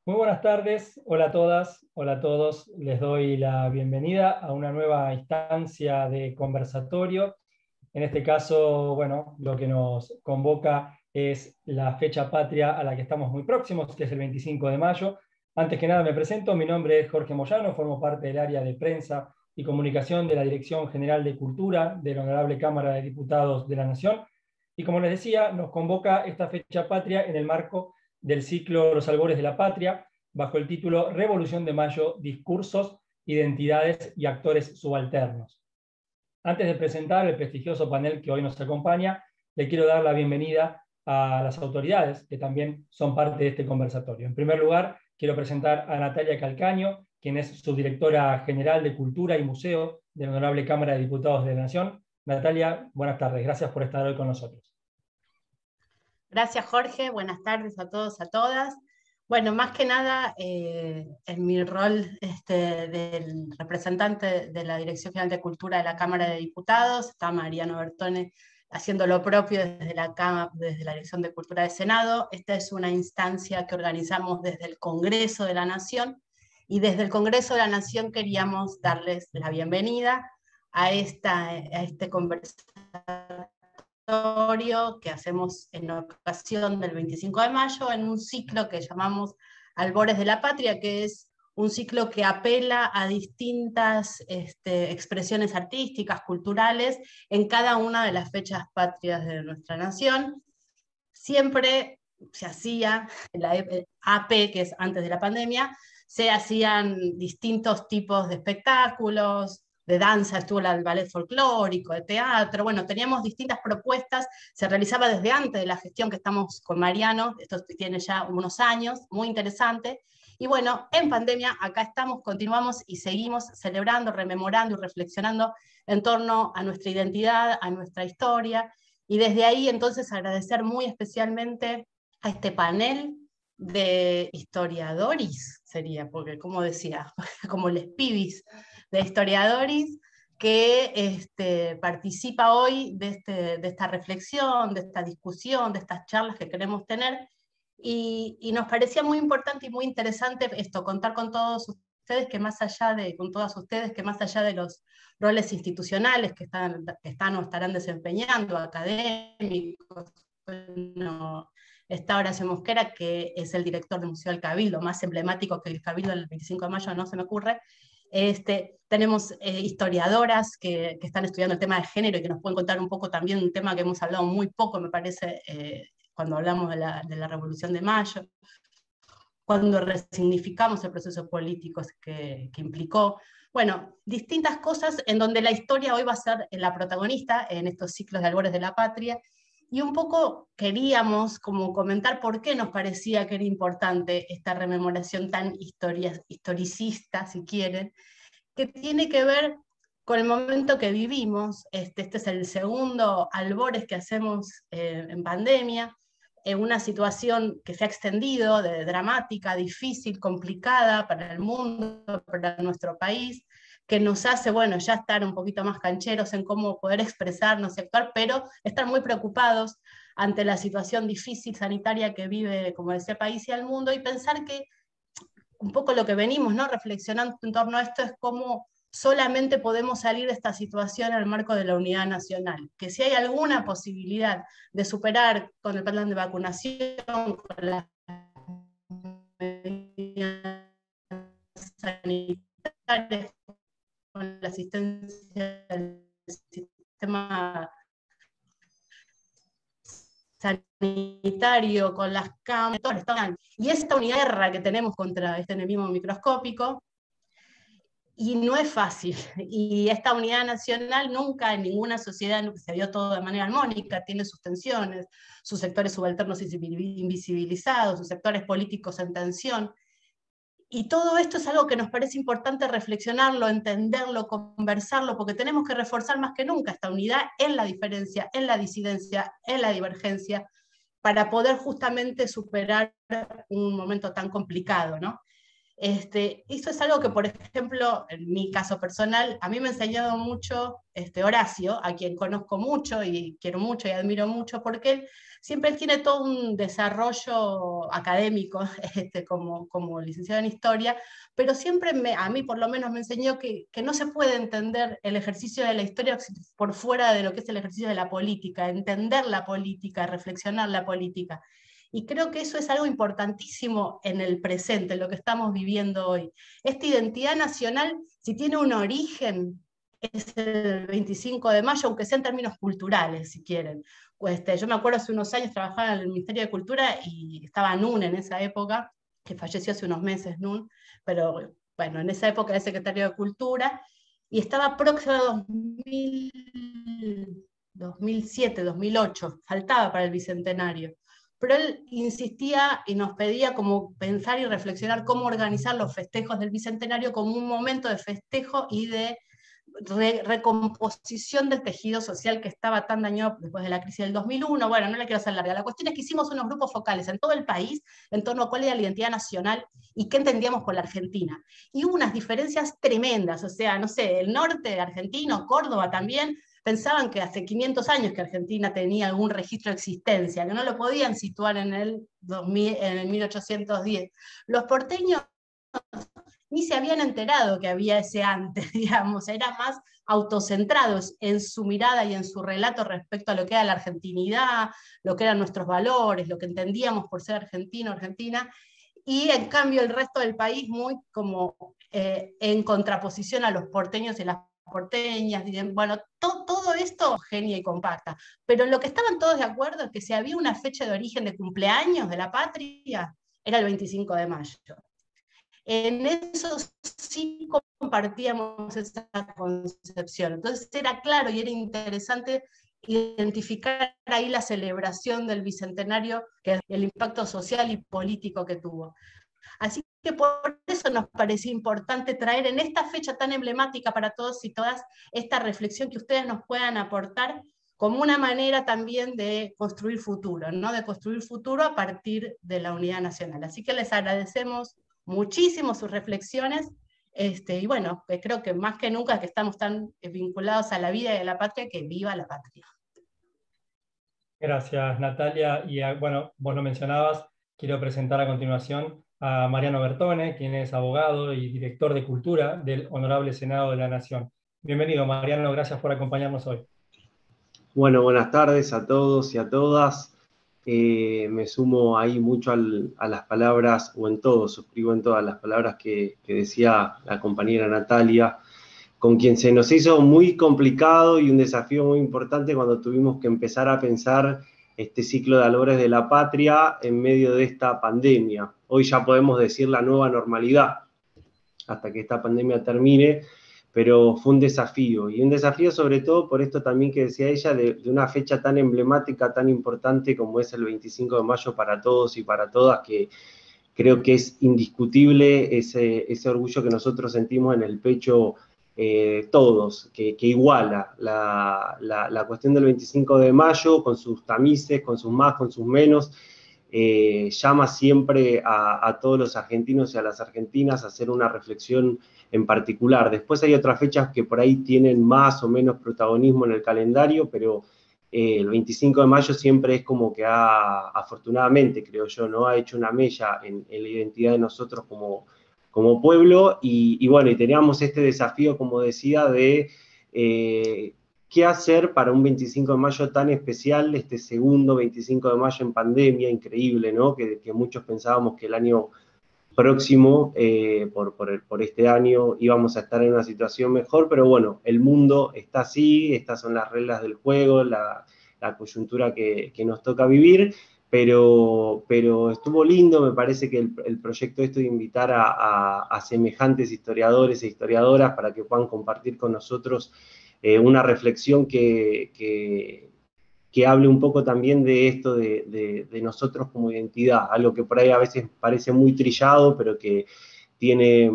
Muy buenas tardes, hola a todas, hola a todos. Les doy la bienvenida a una nueva instancia de conversatorio. En este caso, bueno, lo que nos convoca es la fecha patria a la que estamos muy próximos, que es el 25 de mayo. Antes que nada me presento, mi nombre es Jorge Moyano, formo parte del área de prensa y comunicación de la Dirección General de Cultura de la Honorable Cámara de Diputados de la Nación. Y como les decía, nos convoca esta fecha patria en el marco del ciclo Los Albores de la Patria, bajo el título Revolución de Mayo, discursos, identidades y actores subalternos. Antes de presentar el prestigioso panel que hoy nos acompaña, le quiero dar la bienvenida a las autoridades que también son parte de este conversatorio. En primer lugar, quiero presentar a Natalia Calcaño, quien es subdirectora general de Cultura y Museo de la Honorable Cámara de Diputados de la Nación. Natalia, buenas tardes. Gracias por estar hoy con nosotros. Gracias, Jorge. Buenas tardes a todos, a todas. Bueno, más que nada, en mi rol del representante de la Dirección General de Cultura de la Cámara de Diputados, está Mariano Bertone haciendo lo propio desde la Dirección de Cultura del Senado. Esta es una instancia que organizamos desde el Congreso de la Nación, y desde el Congreso de la Nación queríamos darles la bienvenida a este conversatorio que hacemos en ocasión del 25 de mayo en un ciclo que llamamos Albores de la Patria, que es un ciclo que apela a distintas expresiones artísticas, culturales, en cada una de las fechas patrias de nuestra nación. Siempre se hacía, en la AP, que es antes de la pandemia, se hacían distintos tipos de espectáculos, de danza, estuvo el ballet folclórico, de teatro, bueno, teníamos distintas propuestas, se realizaba desde antes de la gestión que estamos con Mariano, esto tiene ya unos años, muy interesante, y bueno, en pandemia acá estamos, continuamos y seguimos celebrando, rememorando y reflexionando en torno a nuestra identidad, a nuestra historia, y desde ahí entonces agradecer muy especialmente a este panel de historiadores, sería, porque como decía, como les pibis de historiadores, que participa hoy de esta reflexión, de esta discusión, de estas charlas que queremos tener, y nos parecía muy importante y muy interesante esto, contar con todos ustedes, con todas ustedes, que más allá de los roles institucionales que están o estarán desempeñando, académicos, bueno, está Horacio Mosquera, que es el director del Museo del Cabildo, más emblemático que el Cabildo del 25 de mayo, no se me ocurre. Tenemos historiadoras que están estudiando el tema de género y que nos pueden contar un poco también un tema que hemos hablado muy poco, me parece, cuando hablamos de la Revolución de Mayo, cuando resignificamos el proceso político que implicó. Bueno, distintas cosas en donde la historia hoy va a ser la protagonista en estos ciclos de Albores de la Patria, y un poco queríamos como comentar por qué nos parecía que era importante esta rememoración tan historicista, si quieren, que tiene que ver con el momento que vivimos. Este es el segundo Albores que hacemos en pandemia, en una situación que se ha extendido, dramática, difícil, complicada para el mundo, para nuestro país, que nos hace, bueno, ya estar un poquito más cancheros en cómo poder expresarnos y actuar, pero estar muy preocupados ante la situación difícil sanitaria que vive, como decía, el país y el mundo, y pensar que un poco lo que venimos, ¿no?, reflexionando en torno a esto es cómo solamente podemos salir de esta situación en el marco de la unidad nacional, que si hay alguna posibilidad de superar con el plan de vacunación, con las medidas sanitarias, con la asistencia del sistema sanitario, con las cámaras, y esta unidad de guerra que tenemos contra este enemigo microscópico, y no es fácil, y esta unidad nacional nunca en ninguna sociedad se vio todo de manera armónica, tiene sus tensiones, sus sectores subalternos invisibilizados, sus sectores políticos en tensión, y todo esto es algo que nos parece importante reflexionarlo, entenderlo, conversarlo, porque tenemos que reforzar más que nunca esta unidad en la diferencia, en la disidencia, en la divergencia, para poder justamente superar un momento tan complicado, ¿no? Eso es algo que, por ejemplo, en mi caso personal, a mí me ha enseñado mucho Horacio, a quien conozco mucho y quiero mucho y admiro mucho, porque él tiene todo un desarrollo académico como licenciado en historia, pero siempre a mí por lo menos me enseñó que no se puede entender el ejercicio de la historia por fuera de lo que es el ejercicio de la política, entender la política, reflexionar la política. Y creo que eso es algo importantísimo en el presente, en lo que estamos viviendo hoy. Esta identidad nacional, si tiene un origen, es el 25 de mayo, aunque sea en términos culturales, si quieren. Yo me acuerdo hace unos años trabajaba en el Ministerio de Cultura y estaba Nun en esa época, que falleció hace unos meses Nun, pero bueno, en esa época era secretario de Cultura, y estaba próximo a 2007, 2008, faltaba para el Bicentenario. Pero él insistía y nos pedía como pensar y reflexionar cómo organizar los festejos del Bicentenario como un momento de festejo y de recomposición del tejido social que estaba tan dañado después de la crisis del 2001. Bueno, no le quiero hacer larga. La cuestión es que hicimos unos grupos focales en todo el país en torno a cuál era la identidad nacional y qué entendíamos por la Argentina. Y hubo unas diferencias tremendas, o sea, no sé, el norte argentino, Córdoba también, pensaban que hace 500 años que Argentina tenía algún registro de existencia, que no lo podían situar en el 1810. Los porteños ni se habían enterado que había ese antes, digamos, eran más autocentrados en su mirada y en su relato respecto a lo que era la argentinidad, lo que eran nuestros valores, lo que entendíamos por ser argentino, argentina, y en cambio el resto del país muy como en contraposición a los porteños y las porteñas, bueno, todo esto genia y compacta, pero en lo que estaban todos de acuerdo es que si había una fecha de origen de cumpleaños de la patria, era el 25 de mayo. En eso sí compartíamos esa concepción. Entonces era claro y era interesante identificar ahí la celebración del Bicentenario, que es el impacto social y político que tuvo. Así que por eso nos parecía importante traer en esta fecha tan emblemática para todos y todas esta reflexión que ustedes nos puedan aportar como una manera también de construir futuro, ¿no? De construir futuro a partir de la unidad nacional. Así que les agradecemos muchísimo sus reflexiones, y bueno, creo que más que nunca que estamos tan vinculados a la vida y a la patria, que viva la patria. Gracias, Natalia. Y bueno, vos lo mencionabas, quiero presentar a continuación a Mariano Bertone, quien es abogado y director de Cultura del Honorable Senado de la Nación. Bienvenido, Mariano, gracias por acompañarnos hoy. Bueno, buenas tardes a todos y a todas. Me sumo ahí mucho a las palabras, o en todo, suscribo en todas las palabras que decía la compañera Natalia, con quien se nos hizo muy complicado y un desafío muy importante cuando tuvimos que empezar a pensar este ciclo de valores de la patria en medio de esta pandemia. Hoy ya podemos decir la nueva normalidad, hasta que esta pandemia termine, pero fue un desafío, y un desafío sobre todo por esto también que decía ella, de una fecha tan emblemática, tan importante como es el 25 de mayo para todos y para todas, que creo que es indiscutible ese orgullo que nosotros sentimos en el pecho todos, que iguala la cuestión del 25 de mayo, con sus tamices, con sus más, con sus menos, llama siempre a todos los argentinos y a las argentinas a hacer una reflexión en particular. Después hay otras fechas que por ahí tienen más o menos protagonismo en el calendario, pero el 25 de mayo siempre es como que afortunadamente, creo yo, ¿no? Ha hecho una mella en la identidad de nosotros como pueblo, y bueno, y teníamos este desafío, como decía, de qué hacer para un 25 de mayo tan especial, este segundo 25 de mayo en pandemia, increíble, ¿no? Que muchos pensábamos que el año próximo, por este año, íbamos a estar en una situación mejor, pero bueno, el mundo está así, estas son las reglas del juego, la coyuntura que nos toca vivir, pero estuvo lindo. Me parece que el proyecto de invitar a semejantes historiadores e historiadoras para que puedan compartir con nosotros una reflexión que hable un poco también de esto de nosotros como identidad, algo que por ahí a veces parece muy trillado, pero que tiene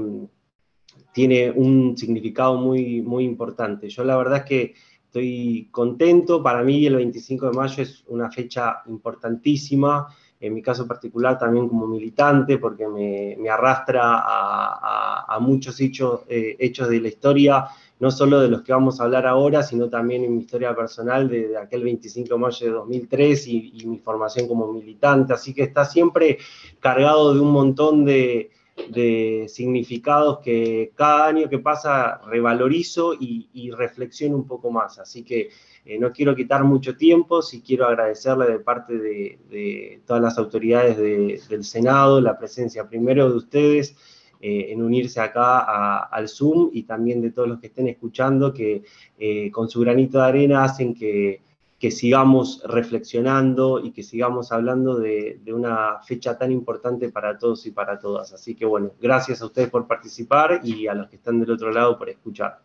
un significado muy, muy importante. Yo la verdad es que estoy contento. Para mí el 25 de mayo es una fecha importantísima, en mi caso particular también como militante, porque me arrastra a muchos hechos de la historia, no solo de los que vamos a hablar ahora, sino también en mi historia personal de aquel 25 de mayo de 2003 y mi formación como militante, así que está siempre cargado de un montón de significados que cada año que pasa revalorizo y reflexiono un poco más, así que no quiero quitar mucho tiempo, sí quiero agradecerle de parte de todas las autoridades del Senado, la presencia primero de ustedes, en unirse acá al Zoom, y también de todos los que estén escuchando, que con su granito de arena hacen que sigamos reflexionando y que sigamos hablando de una fecha tan importante para todos y para todas. Así que bueno, gracias a ustedes por participar y a los que están del otro lado por escuchar.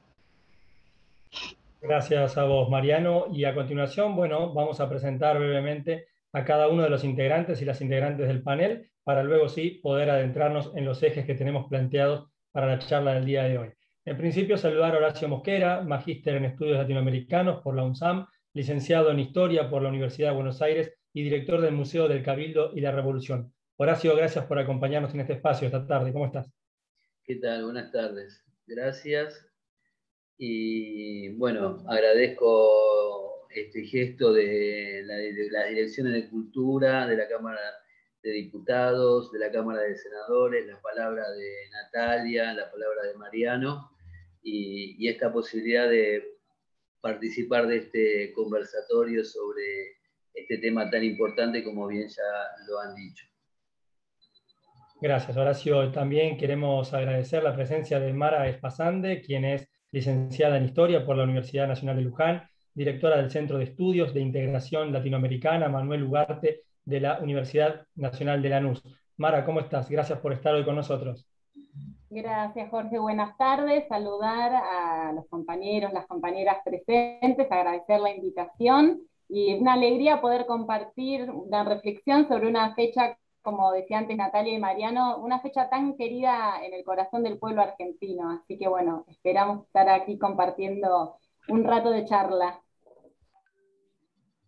Gracias a vos, Mariano. Y a continuación, bueno, vamos a presentar brevemente a cada uno de los integrantes y las integrantes del panel, para luego sí poder adentrarnos en los ejes que tenemos planteados para la charla del día de hoy. En principio, saludar a Horacio Mosquera, magíster en Estudios Latinoamericanos por la UNSAM, licenciado en Historia por la Universidad de Buenos Aires y director del Museo del Cabildo y la Revolución. Horacio, gracias por acompañarnos en este espacio esta tarde. ¿Cómo estás? ¿Qué tal? Buenas tardes. Gracias. Y bueno, agradezco este gesto de las direcciones de Cultura, de la Cámara de Diputados, de la Cámara de Senadores, las palabras de Natalia, la palabra de Mariano, y esta posibilidad de participar de este conversatorio sobre este tema tan importante como bien ya lo han dicho. Gracias, Horacio. También queremos agradecer la presencia de Mara Espasande, quien es licenciada en Historia por la Universidad Nacional de Luján, directora del Centro de Estudios de Integración Latinoamericana Manuel Ugarte de la Universidad Nacional de Lanús. Mara, ¿cómo estás? Gracias por estar hoy con nosotros. Gracias, Jorge. Buenas tardes. Saludar a los compañeros, las compañeras presentes, agradecer la invitación y una alegría poder compartir una reflexión sobre una fecha, como decía antes Natalia y Mariano, una fecha tan querida en el corazón del pueblo argentino. Así que bueno, esperamos estar aquí compartiendo un rato de charla.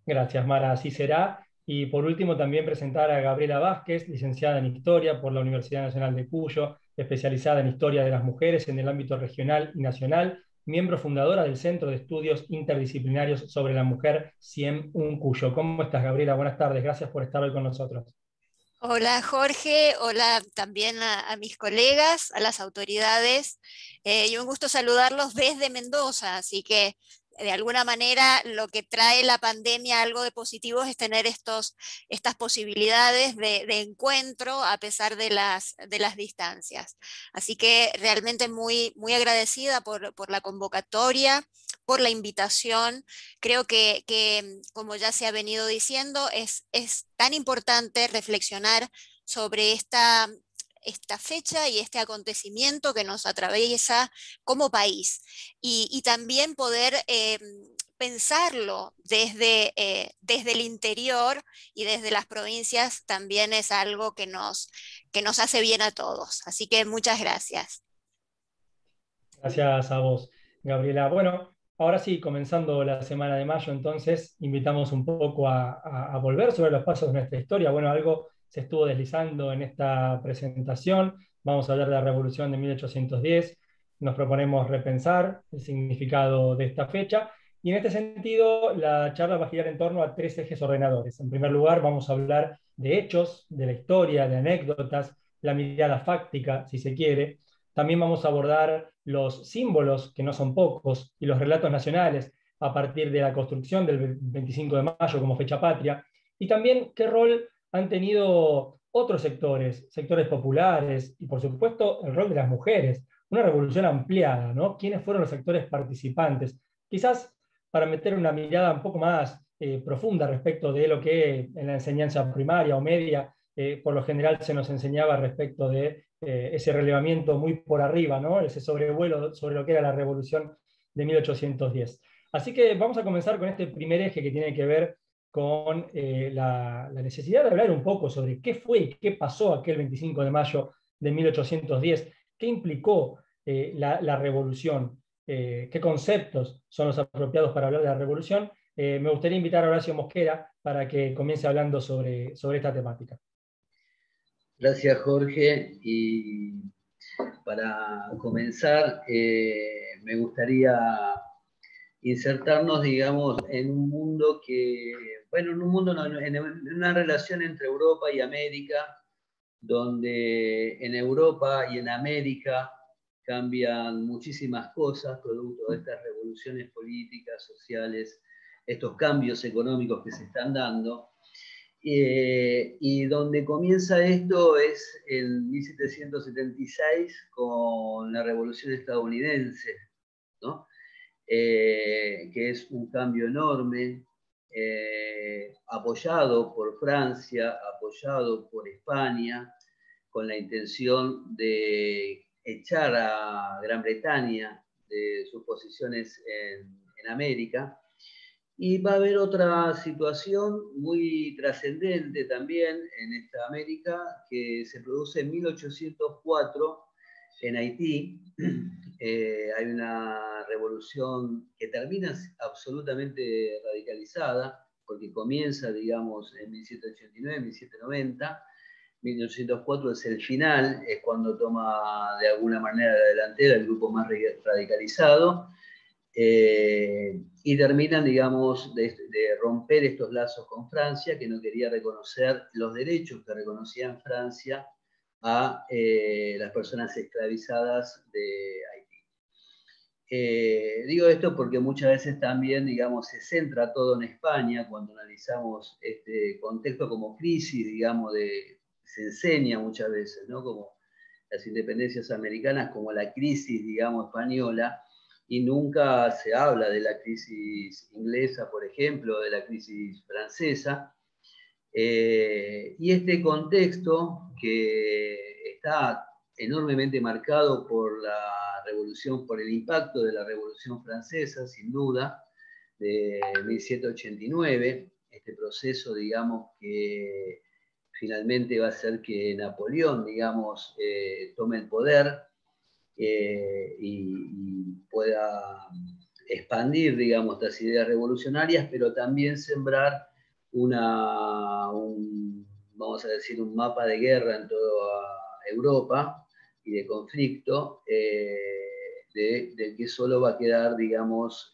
Gracias, Mara, así será. Y por último, también presentar a Gabriela Vázquez, licenciada en Historia por la Universidad Nacional de Cuyo, especializada en Historia de las Mujeres en el ámbito regional y nacional, miembro fundadora del Centro de Estudios Interdisciplinarios sobre la Mujer, CIEM Cuyo. ¿Cómo estás, Gabriela? Buenas tardes, gracias por estar hoy con nosotros. Hola Jorge, hola también a mis colegas, a las autoridades, y un gusto saludarlos desde Mendoza, así que de alguna manera lo que trae la pandemia, algo de positivo, es tener estas posibilidades de encuentro a pesar de las distancias. Así que realmente muy, muy agradecida por la convocatoria, por la invitación. Creo que como ya se ha venido diciendo, es tan importante reflexionar sobre esta fecha y este acontecimiento que nos atraviesa como país, y también poder pensarlo desde el interior y desde las provincias también es algo que nos hace bien a todos. Así que muchas gracias. Gracias a vos, Gabriela. Bueno, ahora sí, comenzando la semana de mayo, entonces, invitamos un poco a volver sobre los pasos de nuestra historia. Bueno, algo se estuvo deslizando en esta presentación. Vamos a hablar de la Revolución de 1810. Nos proponemos repensar el significado de esta fecha. Y en este sentido, la charla va a girar en torno a tres ejes ordenadores. En primer lugar, vamos a hablar de hechos, de la historia, de anécdotas, la mirada fáctica, si se quiere. También vamos a abordar los símbolos, que no son pocos, y los relatos nacionales a partir de la construcción del 25 de mayo como fecha patria, y también qué rol han tenido otros sectores, sectores populares, y por supuesto el rol de las mujeres, una revolución ampliada, ¿no? ¿Quiénes fueron los sectores participantes? Quizás para meter una mirada un poco más profunda respecto de lo que en la enseñanza primaria o media por lo general se nos enseñaba respecto de ese relevamiento muy por arriba, ¿no? Ese sobrevuelo sobre lo que era la Revolución de 1810. Así que vamos a comenzar con este primer eje que tiene que ver con la necesidad de hablar un poco sobre qué fue y qué pasó aquel 25 de mayo de 1810, qué implicó la revolución, qué conceptos son los apropiados para hablar de la revolución, Me gustaría invitar a Horacio Mosquera para que comience hablando sobre esta temática. Gracias, Jorge. Y para comenzar, me gustaría insertarnos, digamos, en un mundo en una relación entre Europa y América, donde en Europa y en América cambian muchísimas cosas, producto de estas revoluciones políticas, sociales, estos cambios económicos que se están dando. Y donde comienza esto es en 1776 con la Revolución Estadounidense, ¿no? Que es un cambio enorme, apoyado por Francia, apoyado por España, con la intención de echar a Gran Bretaña de sus posiciones en América. Y va a haber otra situación muy trascendente también en esta América, que se produce en 1804 en Haití. Hay una revolución que termina absolutamente radicalizada, porque comienza, digamos, en 1789, 1790. 1804 es el final, es cuando toma de alguna manera la delantera el grupo más radicalizado. Y terminan, digamos, de romper estos lazos con Francia, que no quería reconocer los derechos que reconocía en Francia a las personas esclavizadas de Haití. Digo esto porque muchas veces también, digamos, se centra todo en España cuando analizamos este contexto como crisis, digamos, se enseña muchas veces, ¿no? Como las independencias americanas, como la crisis, digamos, española, y nunca se habla de la crisis inglesa, por ejemplo, de la crisis francesa. Y este contexto que está enormemente marcado por la revolución, por el impacto de la Revolución Francesa, sin duda, de 1789, este proceso, digamos, que finalmente va a hacer que Napoleón, digamos, tome el poder y pueda expandir, digamos, estas ideas revolucionarias, pero también sembrar vamos a decir, un mapa de guerra en toda Europa y de conflicto, de que solo va a quedar, digamos,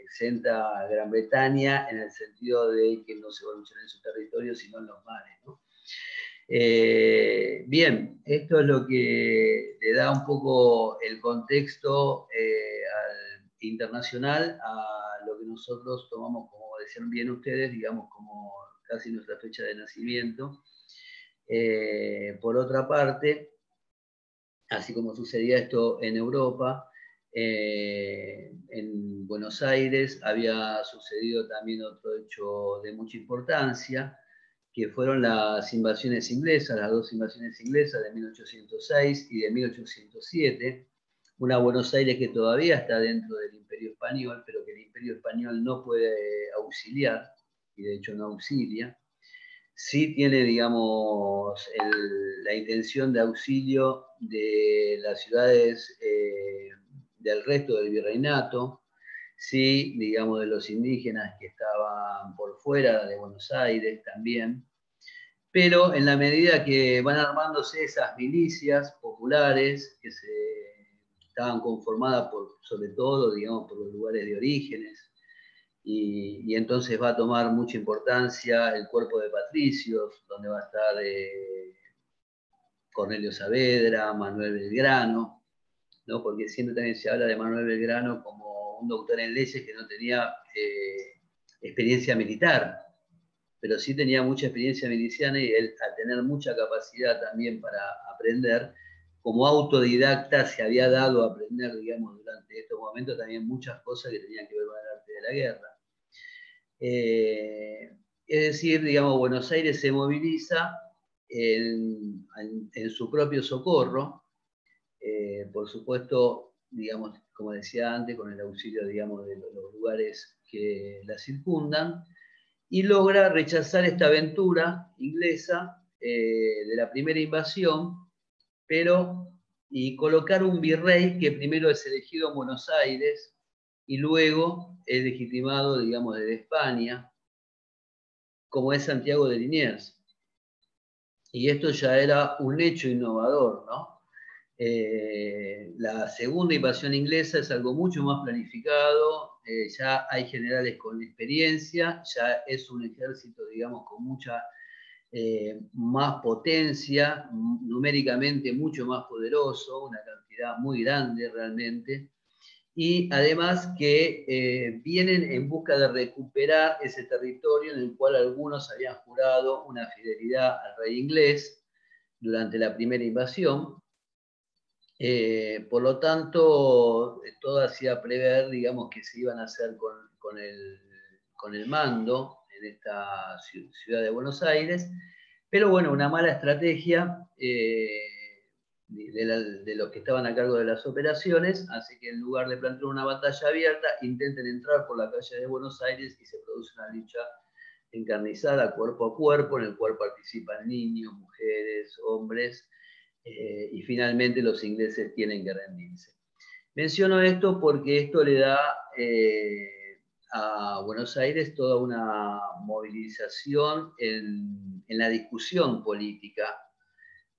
exenta Gran Bretaña en el sentido de que no se va a luchar en su territorio, sino en los mares, ¿no? Bien, esto es lo que le da un poco el contexto internacional a lo que nosotros tomamos, como decían bien ustedes, digamos, como casi nuestra fecha de nacimiento. Por otra parte, así como sucedía esto en Europa, en Buenos Aires había sucedido también otro hecho de mucha importancia, que fueron las invasiones inglesas, las dos invasiones inglesas de 1806 y de 1807. Una Buenos Aires que todavía está dentro del Imperio Español, pero que el Imperio Español no puede auxiliar, y de hecho no auxilia. Sí tiene, digamos, la intención de auxilio de las ciudades del resto del virreinato, sí, digamos, de los indígenas que estaban por fuera de Buenos Aires también, pero en la medida que van armándose esas milicias populares que estaban conformadas sobre todo, digamos, por los lugares de orígenes, y entonces va a tomar mucha importancia el cuerpo de patricios, donde va a estar Cornelio Saavedra, Manuel Belgrano, ¿no? Porque siempre también se habla de Manuel Belgrano como un doctor en leyes que no tenía experiencia militar, pero sí tenía mucha experiencia miliciana, y él, al tener mucha capacidad también para aprender, como autodidacta se había dado a aprender, digamos, durante estos momentos también muchas cosas que tenían que ver con el arte de la guerra. Es decir, digamos, Buenos Aires se moviliza en su propio socorro, por supuesto, digamos, como decía antes, con el auxilio, digamos, de los lugares que la circundan, y logra rechazar esta aventura inglesa de la primera invasión, y colocar un virrey que primero es elegido en Buenos Aires, y luego es legitimado, digamos, desde España, como es Santiago de Liniers. Y esto ya era un hecho innovador, ¿no? La segunda invasión inglesa es algo mucho más planificado, ya hay generales con experiencia, ya es un ejército, digamos, con mucha más potencia, numéricamente mucho más poderoso, una cantidad muy grande realmente, y además que vienen en busca de recuperar ese territorio en el cual algunos habían jurado una fidelidad al rey inglés durante la primera invasión. Por lo tanto, todo hacía prever, digamos, que se iban a hacer con el mando en esta ciudad de Buenos Aires, pero bueno, una mala estrategia de los que estaban a cargo de las operaciones, así que en lugar de plantear una batalla abierta, intenten entrar por la calle de Buenos Aires y se produce una lucha encarnizada cuerpo a cuerpo, en el cual participan niños, mujeres, hombres, y finalmente los ingleses tienen que rendirse. Menciono esto porque esto le da a Buenos Aires toda una movilización en la discusión política.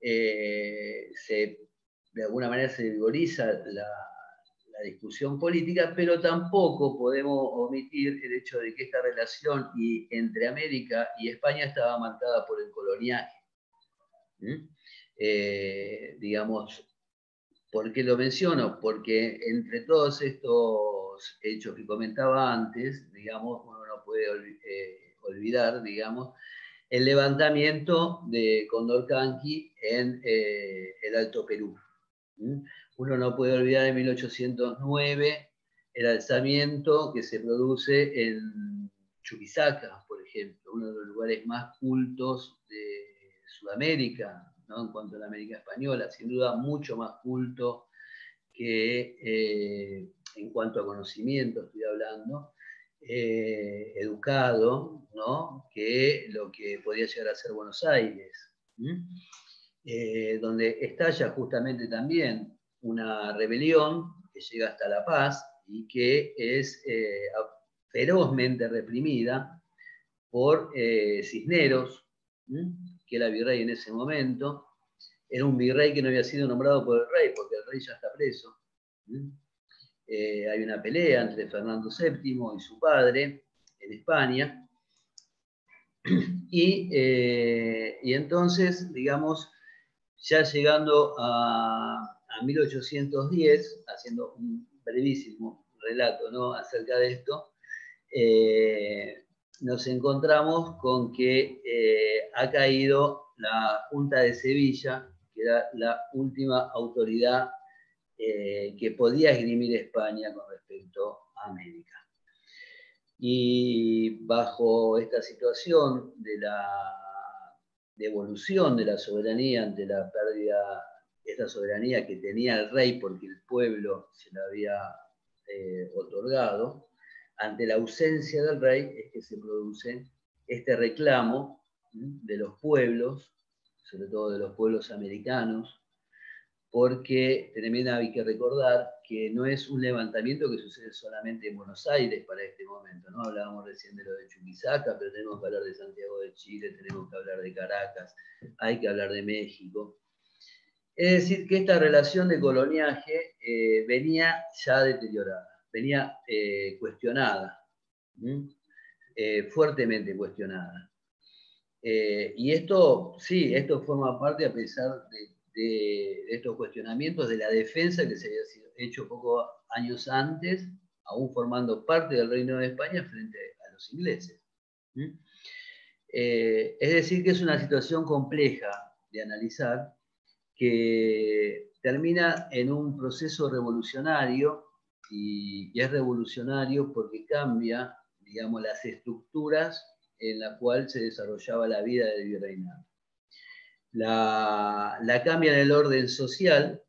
De alguna manera se vigoriza la discusión política, pero tampoco podemos omitir el hecho de que esta relación entre América y España estaba marcada por el coloniaje. Digamos, ¿por qué lo menciono? Porque entre todos estos hechos que comentaba antes, digamos, uno no puede olvidar, digamos, el levantamiento de Condorcanqui en el Alto Perú. Uno no puede olvidar en 1809 el alzamiento que se produce en Chuquisaca, por ejemplo, uno de los lugares más cultos de Sudamérica, ¿no? En cuanto a la América española, sin duda mucho más culto que en cuanto a conocimiento, estoy hablando, educado, ¿no? Que lo que podía llegar a ser Buenos Aires, donde estalla justamente también una rebelión que llega hasta La Paz y que es ferozmente reprimida por Cisneros, que era virrey en ese momento. Era un virrey que no había sido nombrado por el rey, porque el rey ya está preso. Hay una pelea entre Fernando VII y su padre en España. Y entonces, digamos, ya llegando a 1810, haciendo un brevísimo relato, ¿no?, acerca de esto, nos encontramos con que ha caído la Junta de Sevilla, que era la última autoridad que podía esgrimir España con respecto a América. Y bajo esta situación de evolución de la soberanía ante la pérdida, esta soberanía que tenía el rey porque el pueblo se la había otorgado, ante la ausencia del rey es que se produce este reclamo de los pueblos, sobre todo de los pueblos americanos, porque también hay que recordar que no es un levantamiento que sucede solamente en Buenos Aires para este momento, ¿no? Hablábamos recién de lo de Chuquisaca, pero tenemos que hablar de Santiago de Chile, tenemos que hablar de Caracas, hay que hablar de México. Es decir, que esta relación de coloniaje venía ya deteriorada, venía cuestionada, fuertemente cuestionada. Y esto, sí, esto forma parte, a pesar de estos cuestionamientos, de la defensa que se había hecho pocos años antes, aún formando parte del Reino de España frente a los ingleses. Es decir, que es una situación compleja de analizar, que termina en un proceso revolucionario, y es revolucionario porque cambia, digamos, las estructuras en la cual se desarrollaba la vida del virreinato. La cambia en el orden social,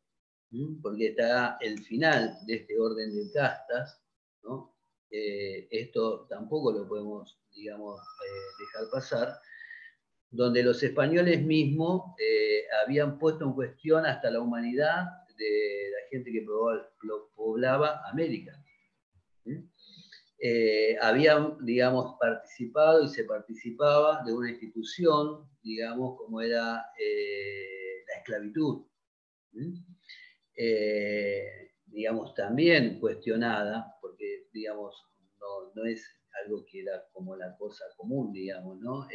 porque está el final de este orden de castas, ¿no? Esto tampoco lo podemos, digamos, dejar pasar, donde los españoles mismos habían puesto en cuestión hasta la humanidad de la gente que poblaba América. Habían, digamos, participado y se participaba de una institución, digamos, como era la esclavitud. Digamos, también cuestionada, porque, digamos, no es algo que era como la cosa común, digamos, ¿no?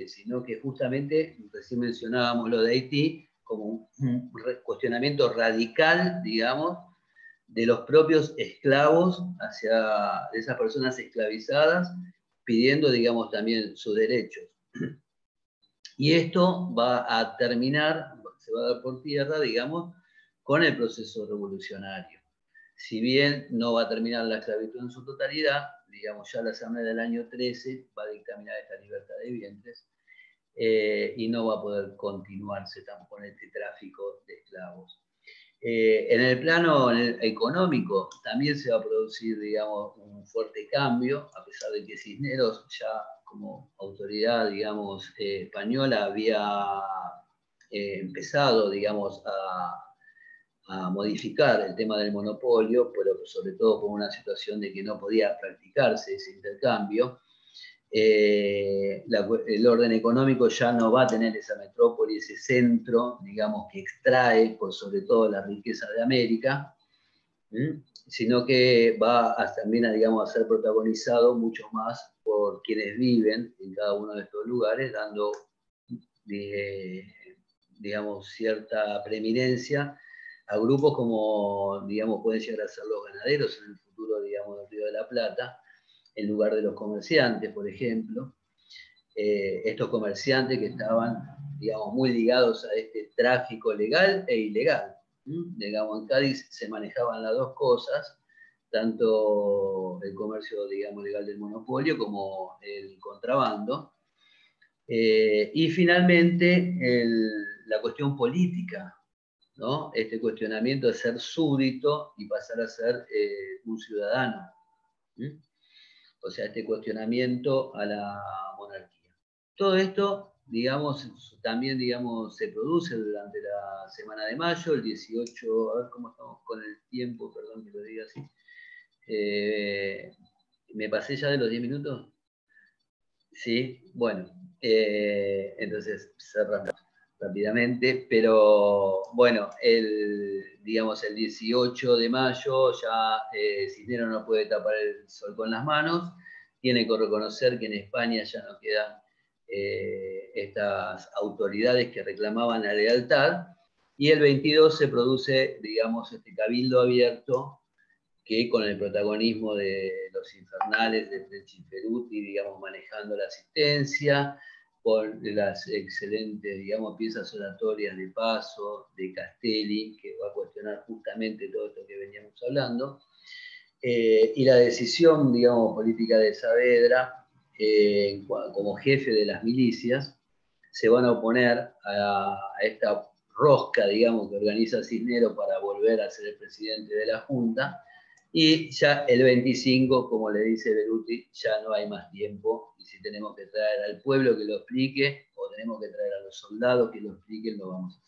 Sino que justamente, recién mencionábamos lo de Haití, como un cuestionamiento radical, digamos, de los propios esclavos hacia esas personas esclavizadas, pidiendo, digamos, también sus derechos. Y esto va a terminar, se va a dar por tierra, digamos, con el proceso revolucionario. Si bien no va a terminar la esclavitud en su totalidad, digamos, ya la Asamblea del año 13 va a dictaminar esta libertad de vientres y no va a poder continuarse tampoco en este tráfico de esclavos. En el plano económico también se va a producir, digamos, un fuerte cambio, a pesar de que Cisneros ya como autoridad, digamos, española había empezado, digamos, a modificar el tema del monopolio, pero sobre todo por una situación de que no podía practicarse ese intercambio. El orden económico ya no va a tener esa metrópoli, ese centro, digamos, que extrae por sobre todo la riqueza de América, sino que va también digamos, a ser protagonizado mucho más por quienes viven en cada uno de estos lugares, dando, digamos, cierta preeminencia a grupos como, digamos, pueden llegar a ser los ganaderos en el futuro, digamos, del Río de la Plata, en lugar de los comerciantes, por ejemplo. Estos comerciantes que estaban, digamos, muy ligados a este tráfico legal e ilegal. Digamos, en Cádiz se manejaban las dos cosas, tanto el comercio, digamos, legal del monopolio como el contrabando. Y finalmente, la cuestión política, ¿no? Este cuestionamiento de ser súbdito y pasar a ser un ciudadano. O sea, este cuestionamiento a la monarquía. Todo esto, digamos, también, digamos, se produce durante la semana de mayo, el 18, a ver cómo estamos con el tiempo, perdón que lo diga así. ¿Me pasé ya de los 10 minutos? Sí, bueno, entonces cerramos rápidamente, pero bueno, digamos el 18 de mayo ya Cisneros no puede tapar el sol con las manos, tiene que reconocer que en España ya no quedan estas autoridades que reclamaban la lealtad, y el 22 se produce, digamos, este cabildo abierto que con el protagonismo de los infernales de Chiferuti, digamos, manejando la asistencia, con las excelentes, digamos, piezas oratorias de Paso, de Castelli, que va a cuestionar justamente todo esto que veníamos hablando, y la decisión, digamos, política de Saavedra, como jefe de las milicias, se van a oponer a esta rosca, digamos, que organiza Cisneros para volver a ser el presidente de la Junta, y ya el 25, como le dice Beruti, ya no hay más tiempo, y si tenemos que traer al pueblo que lo explique, o tenemos que traer a los soldados que lo expliquen, lo vamos a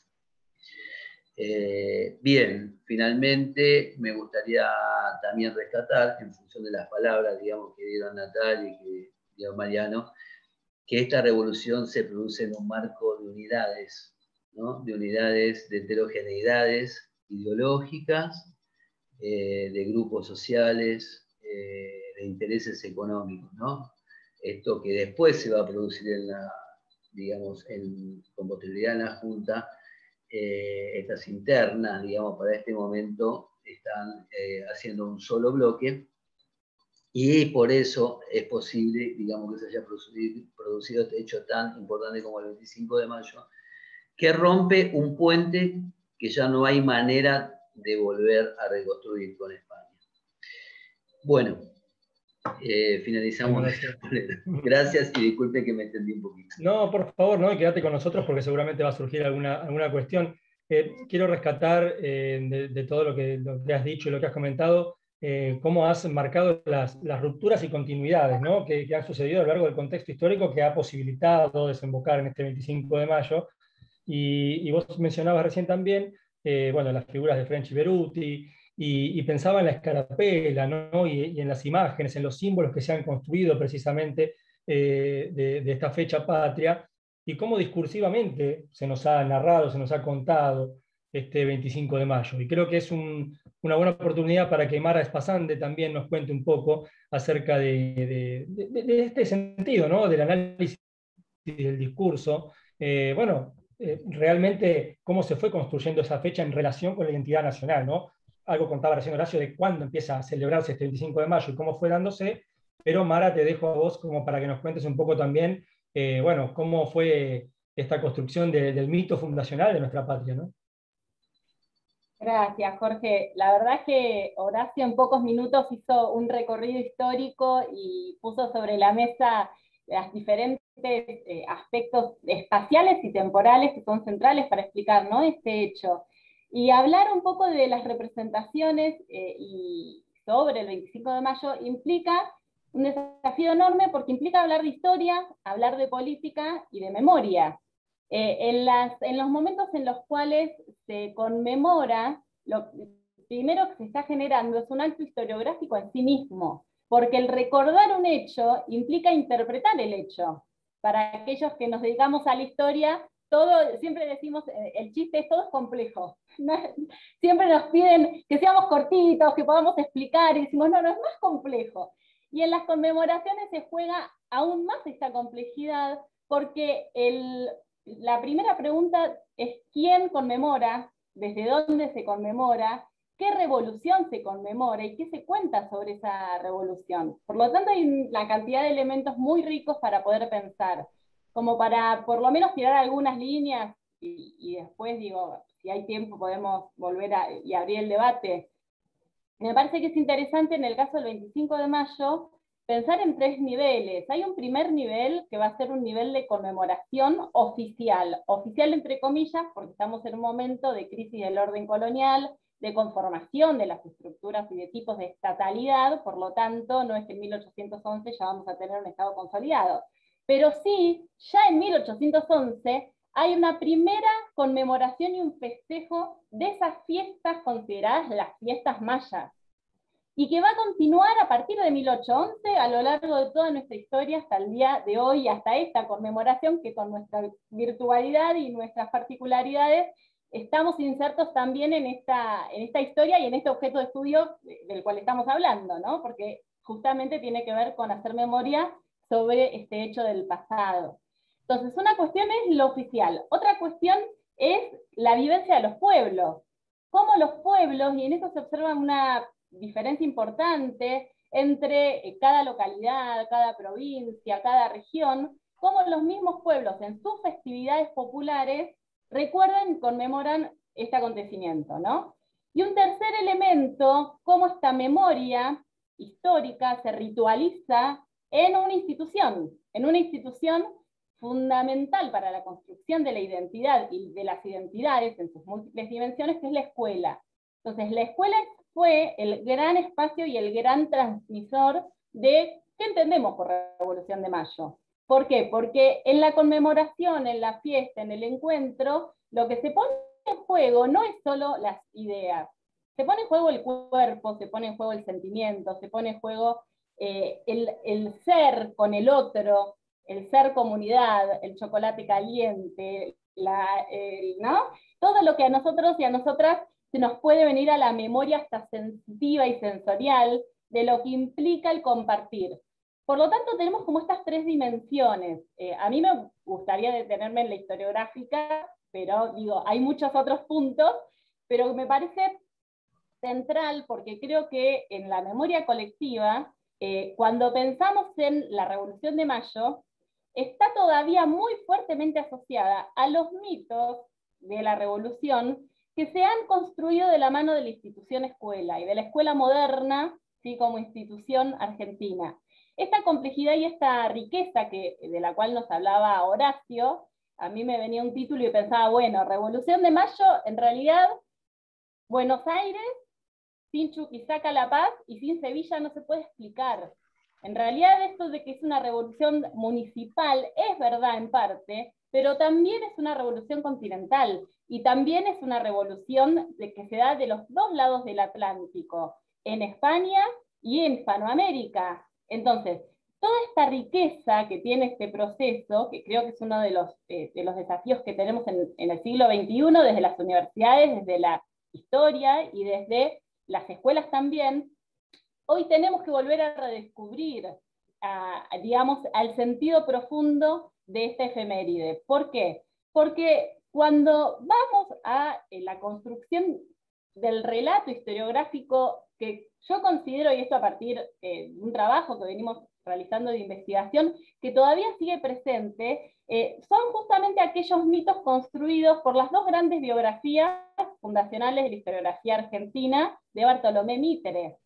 hacer. Bien, finalmente me gustaría también rescatar, en función de las palabras, digamos, que dieron Natalia y que dio Mariano, que esta revolución se produce en un marco de unidades, ¿no? De unidades, de heterogeneidades ideológicas, de grupos sociales, de intereses económicos, ¿no? Esto que después se va a producir en la, digamos, con posterioridad en la Junta, estas internas, digamos, para este momento están haciendo un solo bloque, y por eso es posible, digamos, que se haya producido este hecho tan importante como el 25 de mayo, que rompe un puente que ya no hay manera de volver a reconstruir con España. Bueno, finalizamos. Gracias y disculpe que me extendí un poquito. No, por favor, no, quédate con nosotros porque seguramente va a surgir alguna cuestión. Quiero rescatar de todo lo que has dicho y lo que has comentado, cómo has marcado las rupturas y continuidades, ¿no? que han sucedido a lo largo del contexto histórico que ha posibilitado desembocar en este 25 de mayo. Y vos mencionabas recién también, bueno, las figuras de French y Beruti, y pensaba en la escarapela, ¿no? Y en las imágenes, en los símbolos que se han construido precisamente de esta fecha patria, y cómo discursivamente se nos ha narrado, se nos ha contado este 25 de mayo. Y creo que es una buena oportunidad para que Mara Espasande también nos cuente un poco acerca de este sentido, ¿no? Del análisis y del discurso. Realmente cómo se fue construyendo esa fecha en relación con la identidad nacional, ¿no? Algo contaba recién Horacio de cuándo empieza a celebrarse este 25 de mayo y cómo fue dándose, pero Mara, te dejo a vos como para que nos cuentes un poco también, cómo fue esta construcción del mito fundacional de nuestra patria, ¿no? Gracias, Jorge. La verdad es que Horacio en pocos minutos hizo un recorrido histórico y puso sobre la mesa los diferentes aspectos espaciales y temporales que son centrales para explicar, ¿no?, este hecho. Y hablar un poco de las representaciones y sobre el 25 de mayo implica un desafío enorme porque implica hablar de historia, hablar de política y de memoria. En los momentos en los cuales se conmemora, lo primero que se está generando es un acto historiográfico en sí mismo, porque el recordar un hecho implica interpretar el hecho. Para aquellos que nos dedicamos a la historia, siempre decimos, el chiste es todo es complejo. Siempre nos piden que seamos cortitos, que podamos explicar, y decimos, no, es más complejo. Y en las conmemoraciones se juega aún más esta complejidad, porque la primera pregunta es ¿quién conmemora? ¿Desde dónde se conmemora? ¿Qué revolución se conmemora? ¿Y qué se cuenta sobre esa revolución? Por lo tanto, hay una cantidad de elementos muy ricos para poder pensar, como para por lo menos tirar algunas líneas, y después, digo, si hay tiempo podemos volver y abrir el debate. Me parece que es interesante en el caso del 25 de mayo pensar en 3 niveles. Hay un primer nivel que va a ser un nivel de conmemoración oficial entre comillas, porque estamos en un momento de crisis del orden colonial, de conformación de las estructuras y de tipos de estatalidad, por lo tanto, no es que en 1811 ya vamos a tener un Estado consolidado. Pero sí, ya en 1811 hay una primera conmemoración y un festejo de esas fiestas consideradas las fiestas mayas, y que va a continuar a partir de 1811 a lo largo de toda nuestra historia hasta el día de hoy, hasta esta conmemoración que con nuestra virtualidad y nuestras particularidades estamos insertos también en esta historia y en este objeto de estudio del cual estamos hablando, ¿no? Porque justamente tiene que ver con hacer memoria sobre este hecho del pasado. Entonces, una cuestión es lo oficial, otra cuestión es la vivencia de los pueblos. Cómo los pueblos, y en eso se observa una diferencia importante entre cada localidad, cada provincia, cada región, cómo los mismos pueblos en sus festividades populares recuerdan y conmemoran este acontecimiento, ¿no? Y un tercer elemento, cómo esta memoria histórica se ritualiza en una institución fundamental para la construcción de la identidad y de las identidades en sus múltiples dimensiones, que es la escuela. Entonces, la escuela fue el gran espacio y el gran transmisor de qué entendemos por Revolución de Mayo. ¿Por qué? Porque en la conmemoración, en la fiesta, en el encuentro, lo que se pone en juego no es solo las ideas, se pone en juego el cuerpo, se pone en juego el sentimiento, se pone en juego el ser con el otro, el ser comunidad, el chocolate caliente, ¿no? Todo lo que a nosotros y a nosotras se nos puede venir a la memoria hasta sensitiva y sensorial de lo que implica el compartir. Por lo tanto, tenemos como estas 3 dimensiones. A mí me gustaría detenerme en la historiográfica, pero digo, hay muchos otros puntos, pero me parece central porque creo que en la memoria colectiva, cuando pensamos en la Revolución de Mayo, está todavía muy fuertemente asociada a los mitos de la revolución que se han construido de la mano de la institución escuela y de la escuela moderna, ¿sí?, como institución argentina. Esta complejidad y esta riqueza de la cual nos hablaba Horacio, a mí me venía un título y pensaba, bueno, Revolución de Mayo, en realidad, Buenos Aires, sin Chuquisaca, La Paz, y sin Sevilla no se puede explicar. En realidad esto de que es una revolución municipal es verdad en parte, pero también es una revolución continental, y también es una revolución que se da de los dos lados del Atlántico, en España y en Hispanoamérica. Entonces, toda esta riqueza que tiene este proceso, que creo que es uno de los desafíos que tenemos en el siglo XXI, desde las universidades, desde la historia y desde las escuelas también, hoy tenemos que volver a redescubrir, digamos, al sentido profundo de esta efeméride. ¿Por qué? Porque cuando vamos a la construcción del relato historiográfico, que yo considero, y esto a partir de un trabajo que venimos realizando de investigación, que todavía sigue presente, son justamente aquellos mitos construidos por las dos grandes biografías fundacionales de la historiografía argentina de Bartolomé Mitre.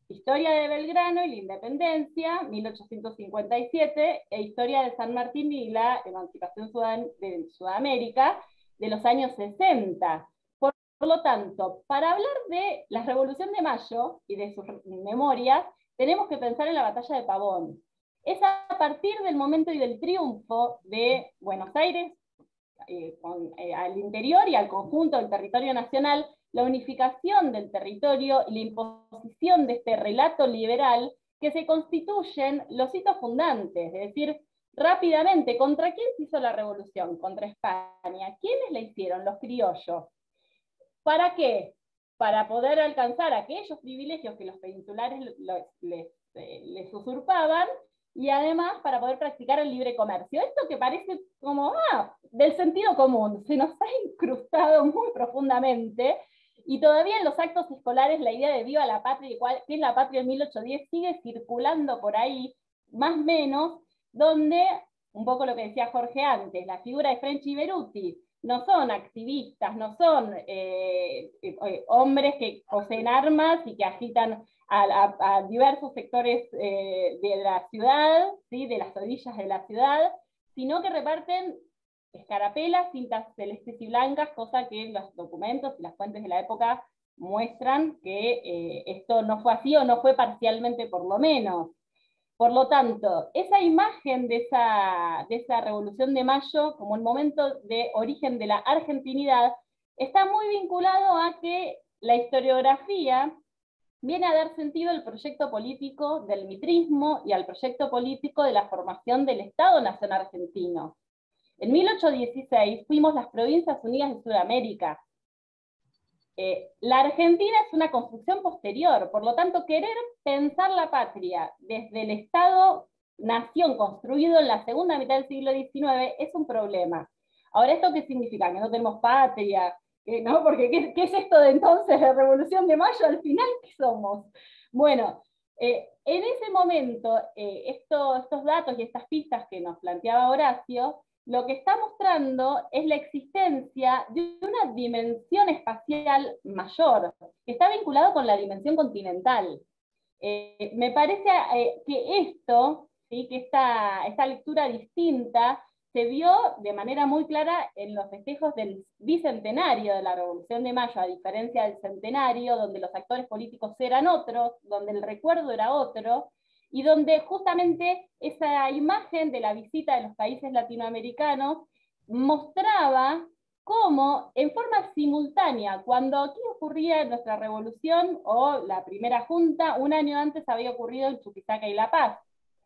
Historia de Belgrano y la Independencia, 1857, e Historia de San Martín y la Emancipación de Sudamérica, de los años 60. Por lo tanto, para hablar de la Revolución de Mayo y de sus memorias, tenemos que pensar en la Batalla de Pavón. Es a partir del momento y del triunfo de Buenos Aires al interior y al conjunto del territorio nacional, la unificación del territorio y la imposición de este relato liberal, que se constituyen los hitos fundantes, es decir, rápidamente, ¿contra quién se hizo la revolución? Contra España. ¿Quiénes la hicieron? Los criollos. ¿Para qué? Para poder alcanzar aquellos privilegios que los peninsulares les usurpaban, y además para poder practicar el libre comercio. Esto que parece como, del sentido común, se nos ha incrustado muy profundamente, y todavía en los actos escolares la idea de viva la patria, que es la patria en 1810, sigue circulando por ahí, más o menos, donde, un poco lo que decía Jorge antes, la figura de French y Beruti, no son activistas, no son hombres que poseen armas y que agitan a diversos sectores de la ciudad, ¿sí? De las orillas de la ciudad, sino que reparten escarapelas, cintas celestes y blancas, cosa que los documentos y las fuentes de la época muestran que esto no fue así, o no fue parcialmente por lo menos. Por lo tanto, esa imagen de esa Revolución de Mayo como el momento de origen de la argentinidad está muy vinculado a que la historiografía viene a dar sentido al proyecto político del mitrismo y al proyecto político de la formación del Estado-Nación argentino. En 1816 fuimos las Provincias Unidas de Sudamérica. La Argentina es una construcción posterior, por lo tanto, querer pensar la patria desde el Estado-Nación construido en la segunda mitad del siglo XIX es un problema. Ahora, ¿esto qué significa? Que no tenemos patria, ¿no? Porque ¿qué es esto de entonces la Revolución de Mayo? Al final, ¿qué somos? Bueno, en ese momento, estos datos y estas pistas que nos planteaba Horacio, lo que está mostrando es la existencia de una dimensión espacial mayor, que está vinculado con la dimensión continental. Me parece que esto, ¿sí? Que esta lectura distinta se vio de manera muy clara en los festejos del bicentenario de la Revolución de Mayo, a diferencia del centenario, donde los actores políticos eran otros, donde el recuerdo era otro, y donde justamente esa imagen de la visita de los países latinoamericanos mostraba cómo, en forma simultánea, cuando aquí ocurría nuestra revolución o la primera junta, un año antes había ocurrido en Chuquisaca y La Paz.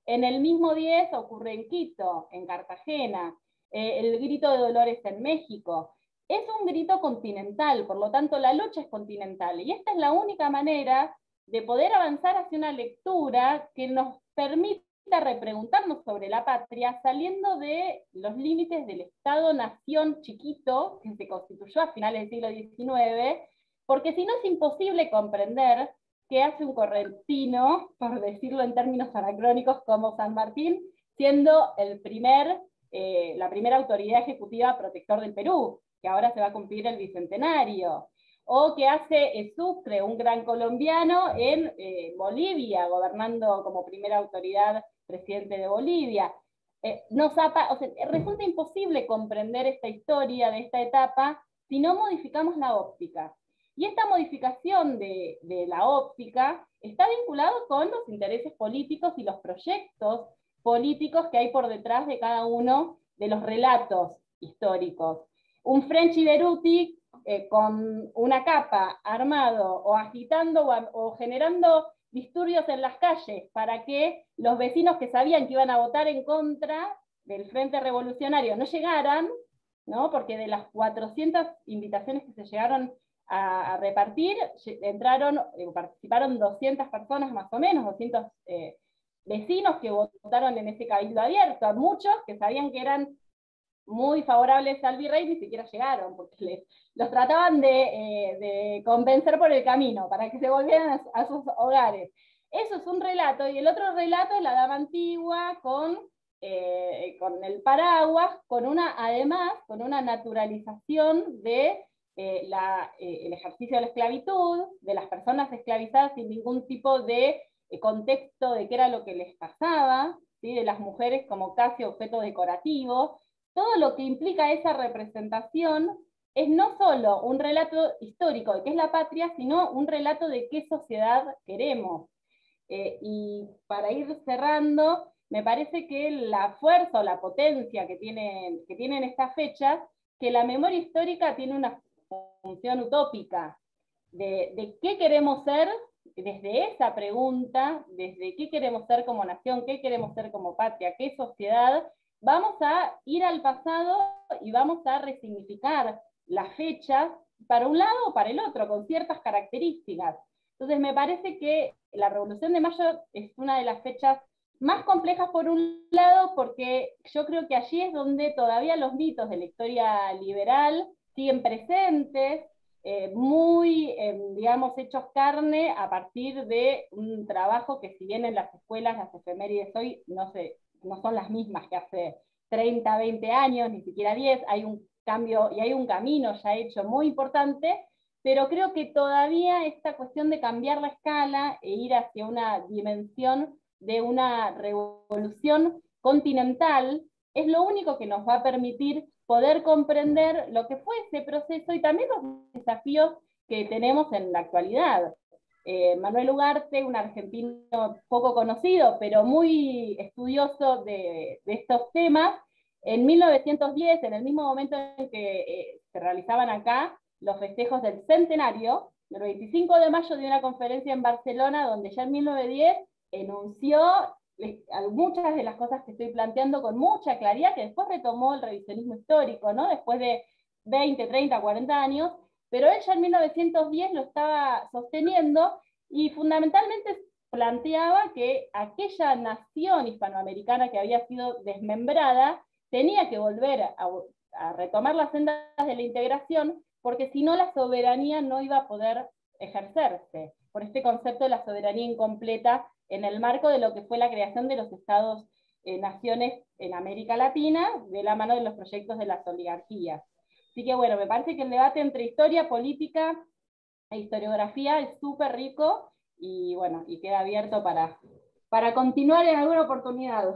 En el mismo 10 ocurre en Quito, en Cartagena, el grito de Dolores en México. Es un grito continental, por lo tanto la lucha es continental, y esta es la única manera de poder avanzar hacia una lectura que nos permita repreguntarnos sobre la patria, saliendo de los límites del Estado-Nación chiquito que se constituyó a finales del siglo XIX, porque si no es imposible comprender qué hace un correntino, por decirlo en términos anacrónicos, como San Martín, siendo la primera autoridad ejecutiva protector del Perú, que ahora se va a cumplir el bicentenario. O que hace Sucre, un gran colombiano, en Bolivia, gobernando como primera autoridad presidente de Bolivia. Resulta imposible comprender esta historia de esta etapa si no modificamos la óptica. Y esta modificación de la óptica está vinculado con los intereses políticos y los proyectos políticos que hay por detrás de cada uno los relatos históricos. Un Frenchy Beruti con una capa, armado o agitando o generando disturbios en las calles para que los vecinos que sabían que iban a votar en contra del Frente Revolucionario no llegaran, ¿no? Porque de las 400 invitaciones que se llegaron a repartir, participaron 200 personas más o menos, 200 vecinos que votaron en ese cabildo abierto. Muchos que sabían que eran muy favorables al virrey ni siquiera llegaron, porque los trataban de convencer por el camino, para que se volvieran a sus hogares. Eso es un relato, y el otro relato es la dama antigua con el paraguas, además con una naturalización de el ejercicio de la esclavitud, de las personas esclavizadas sin ningún tipo de contexto de qué era lo que les pasaba, ¿sí? De las mujeres como casi objeto decorativo. Todo lo que implica esa representación es no solo un relato histórico de qué es la patria, sino un relato de qué sociedad queremos. Y para ir cerrando, me parece que la fuerza o la potencia que tienen estas fechas, que la memoria histórica tiene una función utópica de qué queremos ser, desde esa pregunta, desde qué queremos ser como nación, qué queremos ser como patria, qué sociedad, vamos a ir al pasado y vamos a resignificar las fechas para un lado o para el otro, con ciertas características. Entonces me parece que la Revolución de Mayo es una de las fechas más complejas por un lado, porque yo creo que allí es donde todavía los mitos de la historia liberal siguen presentes, muy, digamos, hechos carne a partir de un trabajo que, si bien en las escuelas las efemérides hoy no son las mismas que hace 30, 20 años, ni siquiera 10, hay un cambio y hay un camino ya hecho muy importante, pero creo que todavía esta cuestión de cambiar la escala e ir hacia una dimensión de una revolución continental es lo único que nos va a permitir poder comprender lo que fue ese proceso y también los desafíos que tenemos en la actualidad. Manuel Ugarte, un argentino poco conocido, pero muy estudioso de estos temas, en 1910, en el mismo momento en que se realizaban acá los festejos del centenario, el 25 de mayo dio una conferencia en Barcelona, donde ya en 1910 enunció muchas de las cosas que estoy planteando con mucha claridad, que después retomó el revisionismo histórico, ¿no? Después de 20, 30, 40 años, pero él ya en 1910 lo estaba sosteniendo y fundamentalmente planteaba que aquella nación hispanoamericana que había sido desmembrada tenía que volver a retomar las sendas de la integración, porque si no la soberanía no iba a poder ejercerse, por este concepto de la soberanía incompleta en el marco de lo que fue la creación de los estados-naciones en América Latina, de la mano de los proyectos de las oligarquías. Así que bueno, me parece que el debate entre historia, política e historiografía es súper rico, y bueno, y queda abierto para continuar en alguna oportunidad.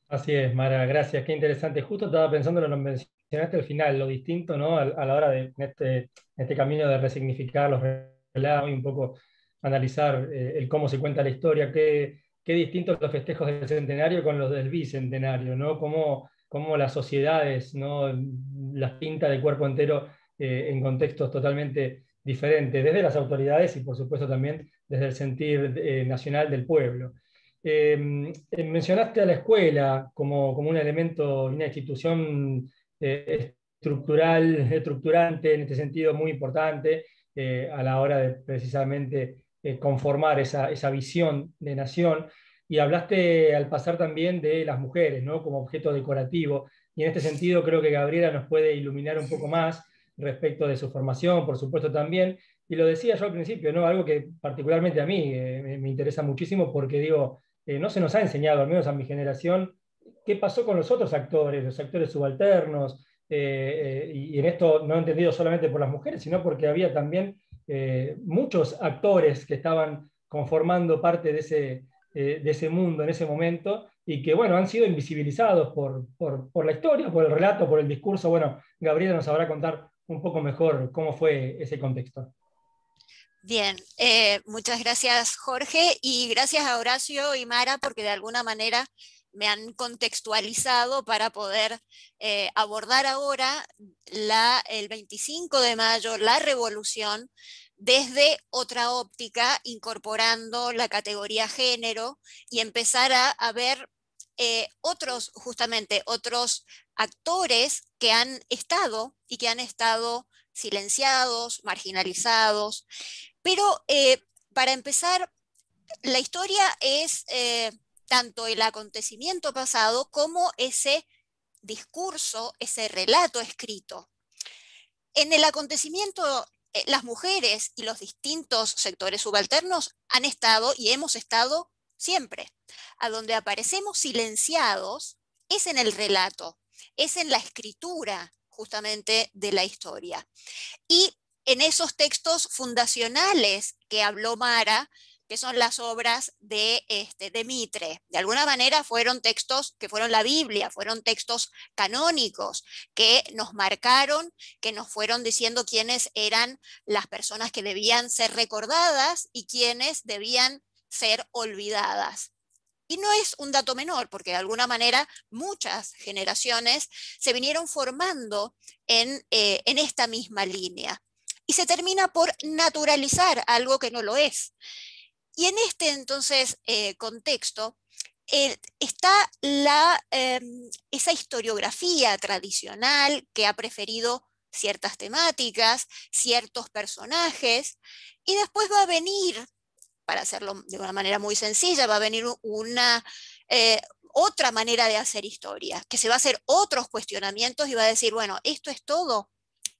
Así es, Mara, gracias, qué interesante. Justo estaba pensando, lo mencionaste al final, lo distinto, ¿no? A la hora de este camino de resignificar los relatos y un poco analizar el cómo se cuenta la historia, qué distintos los festejos del centenario con los del bicentenario, ¿no? Cómo las sociedades, ¿no? Las pinta de cuerpo entero en contextos totalmente diferentes, desde las autoridades y por supuesto también desde el sentir nacional del pueblo. Mencionaste a la escuela como un elemento, una institución estructurante, en este sentido muy importante, a la hora de precisamente conformar esa visión de nación, y hablaste al pasar también de las mujeres, ¿no? Como objeto decorativo, y en este sentido creo que Gabriela nos puede iluminar un poco más respecto de su formación, por supuesto también, y lo decía yo al principio, ¿no? Algo que particularmente a mí me interesa muchísimo, porque digo, no se nos ha enseñado, al menos a mi generación, qué pasó con los otros actores, los actores subalternos, y en esto no entendido solamente por las mujeres, sino porque había también muchos actores que estaban conformando parte de ese mundo en ese momento, y que bueno, han sido invisibilizados por la historia, por el relato, por el discurso. Bueno, Gabriela nos sabrá contar un poco mejor cómo fue ese contexto. Bien, muchas gracias Jorge, y gracias a Horacio y Mara, porque de alguna manera me han contextualizado para poder abordar ahora el 25 de mayo, la revolución, desde otra óptica, incorporando la categoría género y empezar a ver justamente otros actores que han estado y que han estado silenciados, marginalizados. Pero para empezar, la historia es tanto el acontecimiento pasado como ese discurso, ese relato escrito. En el acontecimiento, las mujeres y los distintos sectores subalternos han estado y hemos estado siempre. A donde aparecemos silenciados es en el relato, es en la escritura justamente de la historia. Y en esos textos fundacionales que habló Mara, que son las obras de Mitre. De alguna manera fueron textos que fueron la Biblia, fueron textos canónicos que nos marcaron, que nos fueron diciendo quiénes eran las personas que debían ser recordadas y quiénes debían ser olvidadas. Y no es un dato menor, porque de alguna manera muchas generaciones se vinieron formando en esta misma línea. Y se termina por naturalizar algo que no lo es. Y en este entonces contexto está esa historiografía tradicional que ha preferido ciertas temáticas, ciertos personajes, y después va a venir, para hacerlo de una manera muy sencilla, va a venir otra manera de hacer historia, que se va a hacer otros cuestionamientos y va a decir, bueno, esto es todo.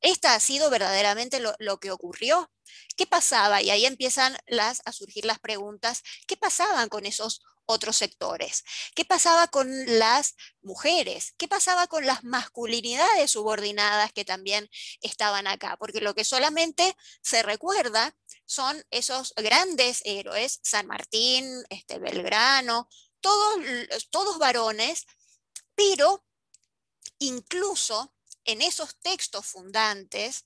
¿Esta ha sido verdaderamente lo que ocurrió? ¿Qué pasaba? Y ahí empiezan a surgir las preguntas, ¿qué pasaban con esos otros sectores? ¿Qué pasaba con las mujeres? ¿Qué pasaba con las masculinidades subordinadas que también estaban acá? Porque lo que solamente se recuerda son esos grandes héroes, San Martín, Belgrano, todos varones, pero incluso en esos textos fundantes,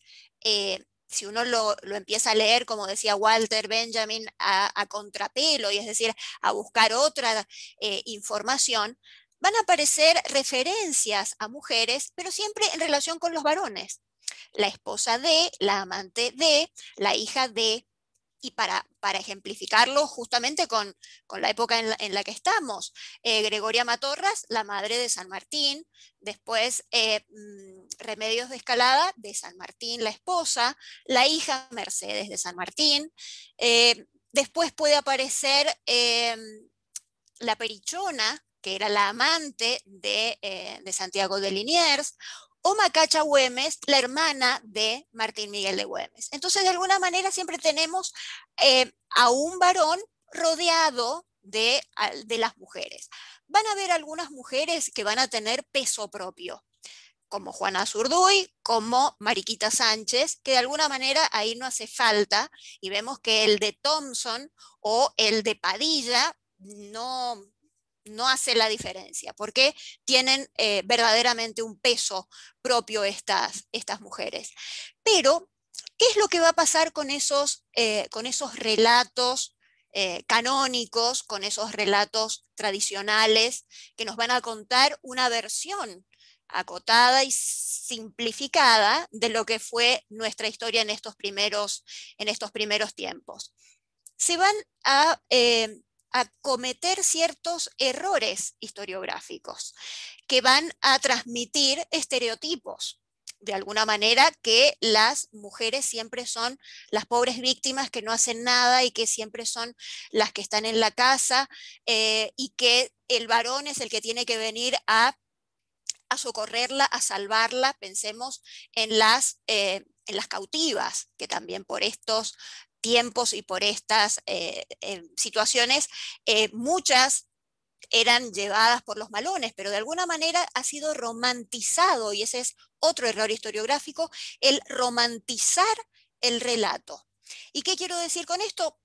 si uno lo empieza a leer, como decía Walter Benjamin, a contrapelo, y es decir, a buscar otra información, van a aparecer referencias a mujeres, pero siempre en relación con los varones. La esposa de, la amante de, la hija de. Y para ejemplificarlo justamente con la época en la que estamos, Gregoria Matorras, la madre de San Martín, después Remedios de Escalada, de San Martín, la esposa, la hija Mercedes de San Martín, después puede aparecer la Perichona, que era la amante de Santiago de Liniers, o Macacha Güemes, la hermana de Martín Miguel de Güemes. Entonces, de alguna manera siempre tenemos a un varón rodeado de las mujeres. Van a haber algunas mujeres que van a tener peso propio, como Juana Zurduy, como Mariquita Sánchez, que de alguna manera ahí no hace falta, y vemos que el de Thompson o el de Padilla no hace la diferencia, porque tienen verdaderamente un peso propio estas mujeres. Pero, ¿qué es lo que va a pasar con esos relatos canónicos, con esos relatos tradicionales que nos van a contar una versión acotada y simplificada de lo que fue nuestra historia en estos primeros tiempos? Se van a cometer ciertos errores historiográficos que van a transmitir estereotipos. De alguna manera, que las mujeres siempre son las pobres víctimas que no hacen nada y que siempre son las que están en la casa, y que el varón es el que tiene que venir a socorrerla, a salvarla. Pensemos en las cautivas, que también por estos tiempos y por estas situaciones, muchas eran llevadas por los malones, pero de alguna manera ha sido romantizado, y ese es otro error historiográfico, el romantizar el relato. ¿Y qué quiero decir con esto?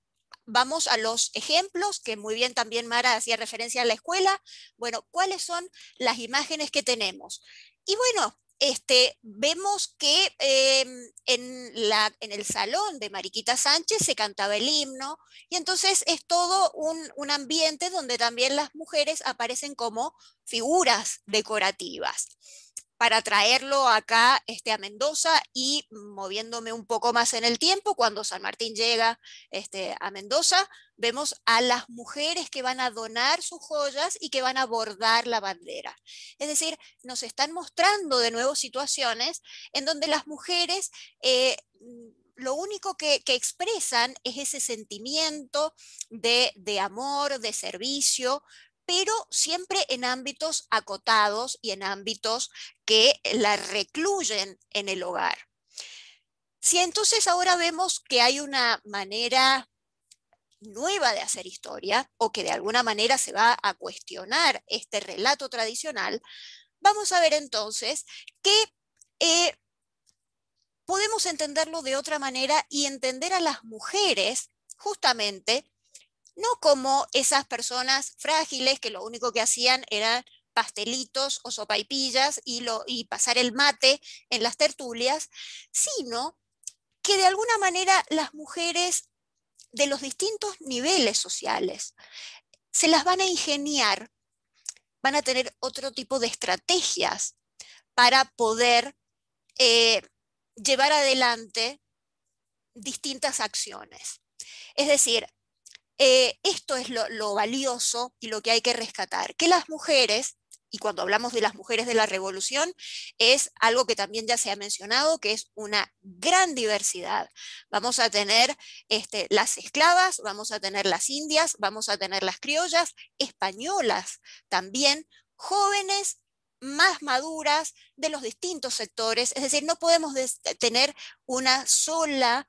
Vamos a los ejemplos, que muy bien también Mara hacía referencia a la escuela. Bueno, ¿cuáles son las imágenes que tenemos? Y bueno, vemos que en el salón de Mariquita Sánchez se cantaba el himno, y entonces es todo un ambiente donde también las mujeres aparecen como figuras decorativas. Para traerlo acá a Mendoza y moviéndome un poco más en el tiempo, cuando San Martín llega a Mendoza, vemos a las mujeres que van a donar sus joyas y que van a bordar la bandera. Es decir, nos están mostrando de nuevo situaciones en donde las mujeres lo único que expresan es ese sentimiento de amor, de servicio, pero siempre en ámbitos acotados y en ámbitos que la recluyen en el hogar. Si entonces ahora vemos que hay una manera nueva de hacer historia, o que de alguna manera se va a cuestionar este relato tradicional, vamos a ver entonces que podemos entenderlo de otra manera y entender a las mujeres justamente no como esas personas frágiles que lo único que hacían era pastelitos o sopaipillas y pasar el mate en las tertulias, sino que de alguna manera las mujeres de los distintos niveles sociales se las van a ingeniar, van a tener otro tipo de estrategias para poder llevar adelante distintas acciones. Es decir, esto es lo valioso y lo que hay que rescatar, que las mujeres, y cuando hablamos de las mujeres de la revolución, es algo que también ya se ha mencionado, que es una gran diversidad. Vamos a tener las esclavas, vamos a tener las indias, vamos a tener las criollas, españolas también, jóvenes, más maduras, de los distintos sectores. Es decir, no podemos tener una sola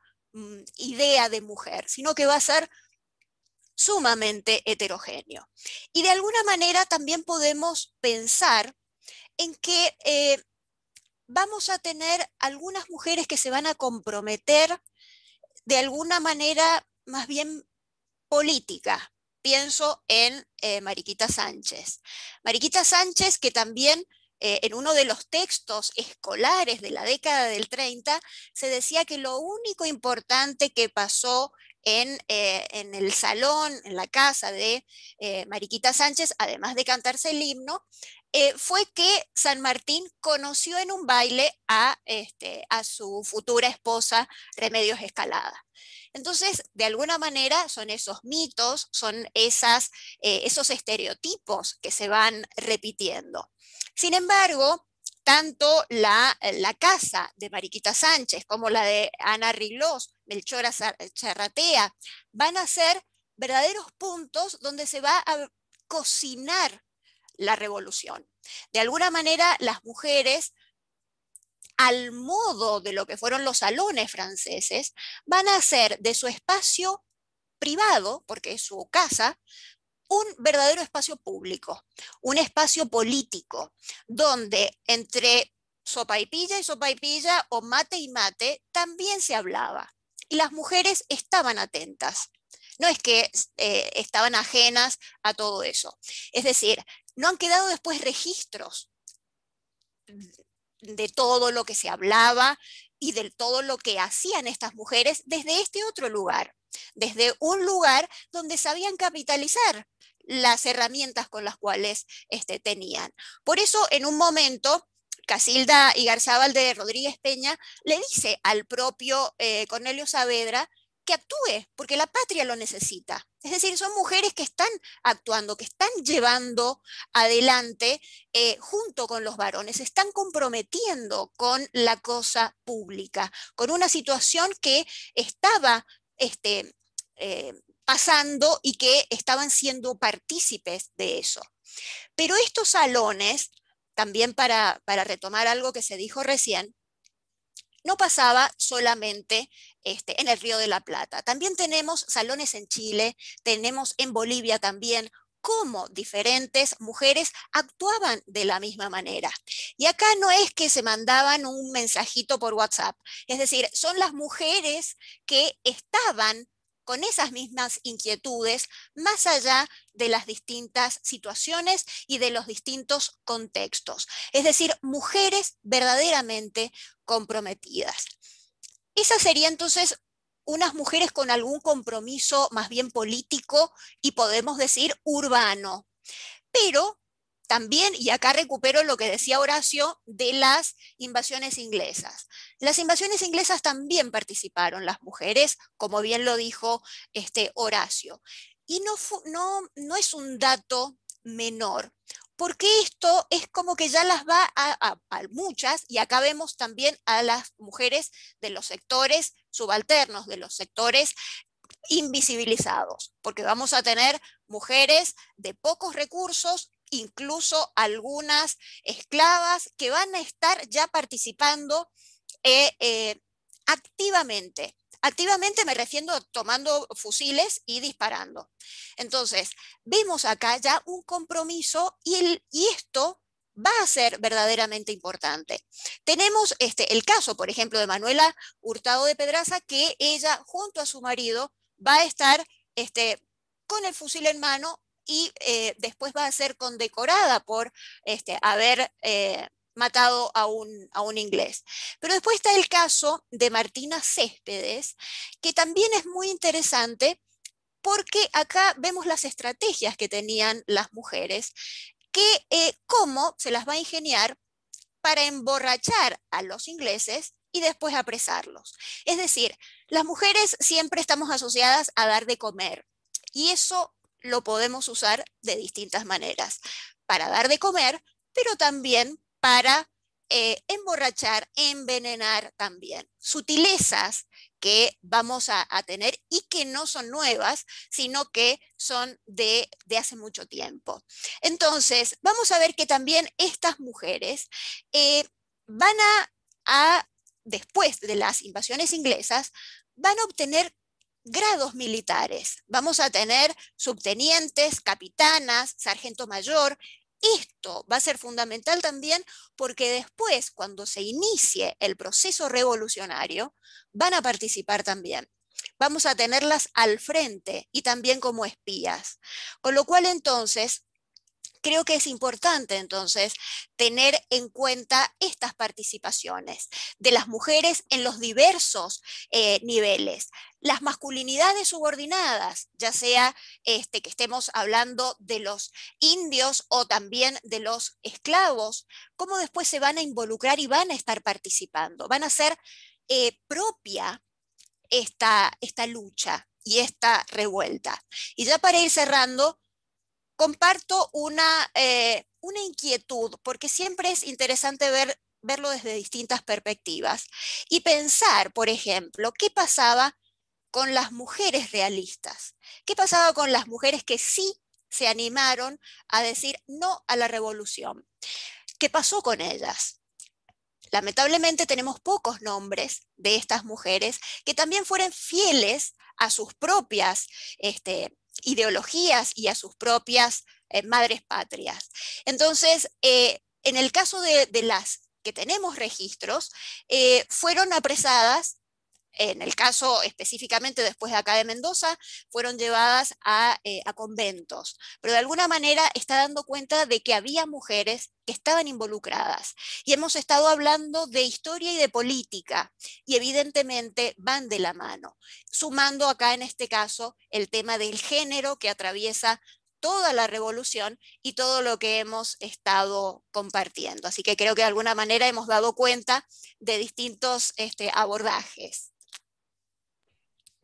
idea de mujer, sino que va a ser sumamente heterogéneo. Y de alguna manera también podemos pensar en que vamos a tener algunas mujeres que se van a comprometer de alguna manera más bien política. Pienso en Mariquita Sánchez. Mariquita Sánchez, que también en uno de los textos escolares de la década del 30 se decía que lo único importante que pasó en el salón, en la casa de Mariquita Sánchez, además de cantarse el himno, fue que San Martín conoció en un baile a su futura esposa Remedios Escalada. Entonces, de alguna manera son esos mitos, son esos estereotipos que se van repitiendo. Sin embargo, tanto la casa de Mariquita Sánchez como la de Ana Riglós, Melchora Charratea, van a ser verdaderos puntos donde se va a cocinar la revolución. De alguna manera, las mujeres, al modo de lo que fueron los salones franceses, van a hacer de su espacio privado, porque es su casa, un verdadero espacio público, un espacio político, donde entre sopaipilla y sopaipilla o mate y mate también se hablaba. Y las mujeres estaban atentas. No es que estaban ajenas a todo eso. Es decir, no han quedado después registros de todo lo que se hablaba y de todo lo que hacían estas mujeres desde este otro lugar, desde un lugar donde sabían capitalizar las herramientas con las cuales tenían. Por eso, en un momento, Casilda Igarzábal de Rodríguez Peña le dice al propio Cornelio Saavedra que actúe, porque la patria lo necesita. Es decir, son mujeres que están actuando, que están llevando adelante junto con los varones, se están comprometiendo con la cosa pública, con una situación que estaba pasando y que estaban siendo partícipes de eso. Pero estos salones, también para retomar algo que se dijo recién, no pasaba solamente en el Río de la Plata. También tenemos salones en Chile, tenemos en Bolivia también, cómo diferentes mujeres actuaban de la misma manera. Y acá no es que se mandaban un mensajito por WhatsApp, es decir, son las mujeres que estaban con esas mismas inquietudes, más allá de las distintas situaciones y de los distintos contextos. Es decir, mujeres verdaderamente comprometidas. Esa sería entonces unas mujeres con algún compromiso más bien político y podemos decir urbano. Pero también, y acá recupero lo que decía Horacio, de las invasiones inglesas. Las invasiones inglesas también participaron las mujeres, como bien lo dijo Horacio. Y no es un dato menor, porque esto es como que ya las va a muchas, y acá vemos también a las mujeres de los sectores subalternos, de los sectores invisibilizados, porque vamos a tener mujeres de pocos recursos, incluso algunas esclavas que van a estar ya participando activamente. Activamente me refiero a tomando fusiles y disparando. Entonces, vemos acá ya un compromiso y esto va a ser verdaderamente importante. Tenemos el caso, por ejemplo, de Manuela Hurtado de Pedraza, que ella junto a su marido va a estar con el fusil en mano y después va a ser condecorada por haber matado a un inglés. Pero después está el caso de Martina Céspedes, que también es muy interesante porque acá vemos las estrategias que tenían las mujeres, que cómo se las va a ingeniar para emborrachar a los ingleses y después apresarlos. Es decir, las mujeres siempre estamos asociadas a dar de comer y eso lo podemos usar de distintas maneras, para dar de comer, pero también para emborrachar, envenenar también. Sutilezas que vamos a tener y que no son nuevas, sino que son de hace mucho tiempo. Entonces, vamos a ver que también estas mujeres van después de las invasiones inglesas, van a obtener grados militares. Vamos a tener subtenientes, capitanas, sargento mayor. Esto va a ser fundamental también porque después, cuando se inicie el proceso revolucionario, van a participar también. Vamos a tenerlas al frente y también como espías. Con lo cual, entonces, creo que es importante entonces tener en cuenta estas participaciones de las mujeres en los diversos niveles. Las masculinidades subordinadas, ya sea que estemos hablando de los indios o también de los esclavos, cómo después se van a involucrar y van a estar participando, van a ser propia esta lucha y esta revuelta. Y ya para ir cerrando, comparto una inquietud, porque siempre es interesante verlo desde distintas perspectivas y pensar, por ejemplo, qué pasaba con las mujeres realistas, qué pasaba con las mujeres que sí se animaron a decir no a la revolución, qué pasó con ellas. Lamentablemente tenemos pocos nombres de estas mujeres que también fueron fieles a sus propias ideologías y a sus propias madres patrias. Entonces, en el caso de las que tenemos registros, fueron apresadas. En el caso específicamente después de acá de Mendoza, fueron llevadas a conventos, pero de alguna manera está dando cuenta de que había mujeres que estaban involucradas. Y hemos estado hablando de historia y de política, y evidentemente van de la mano, sumando acá en este caso el tema del género que atraviesa toda la revolución y todo lo que hemos estado compartiendo. Así que creo que de alguna manera hemos dado cuenta de distintos abordajes.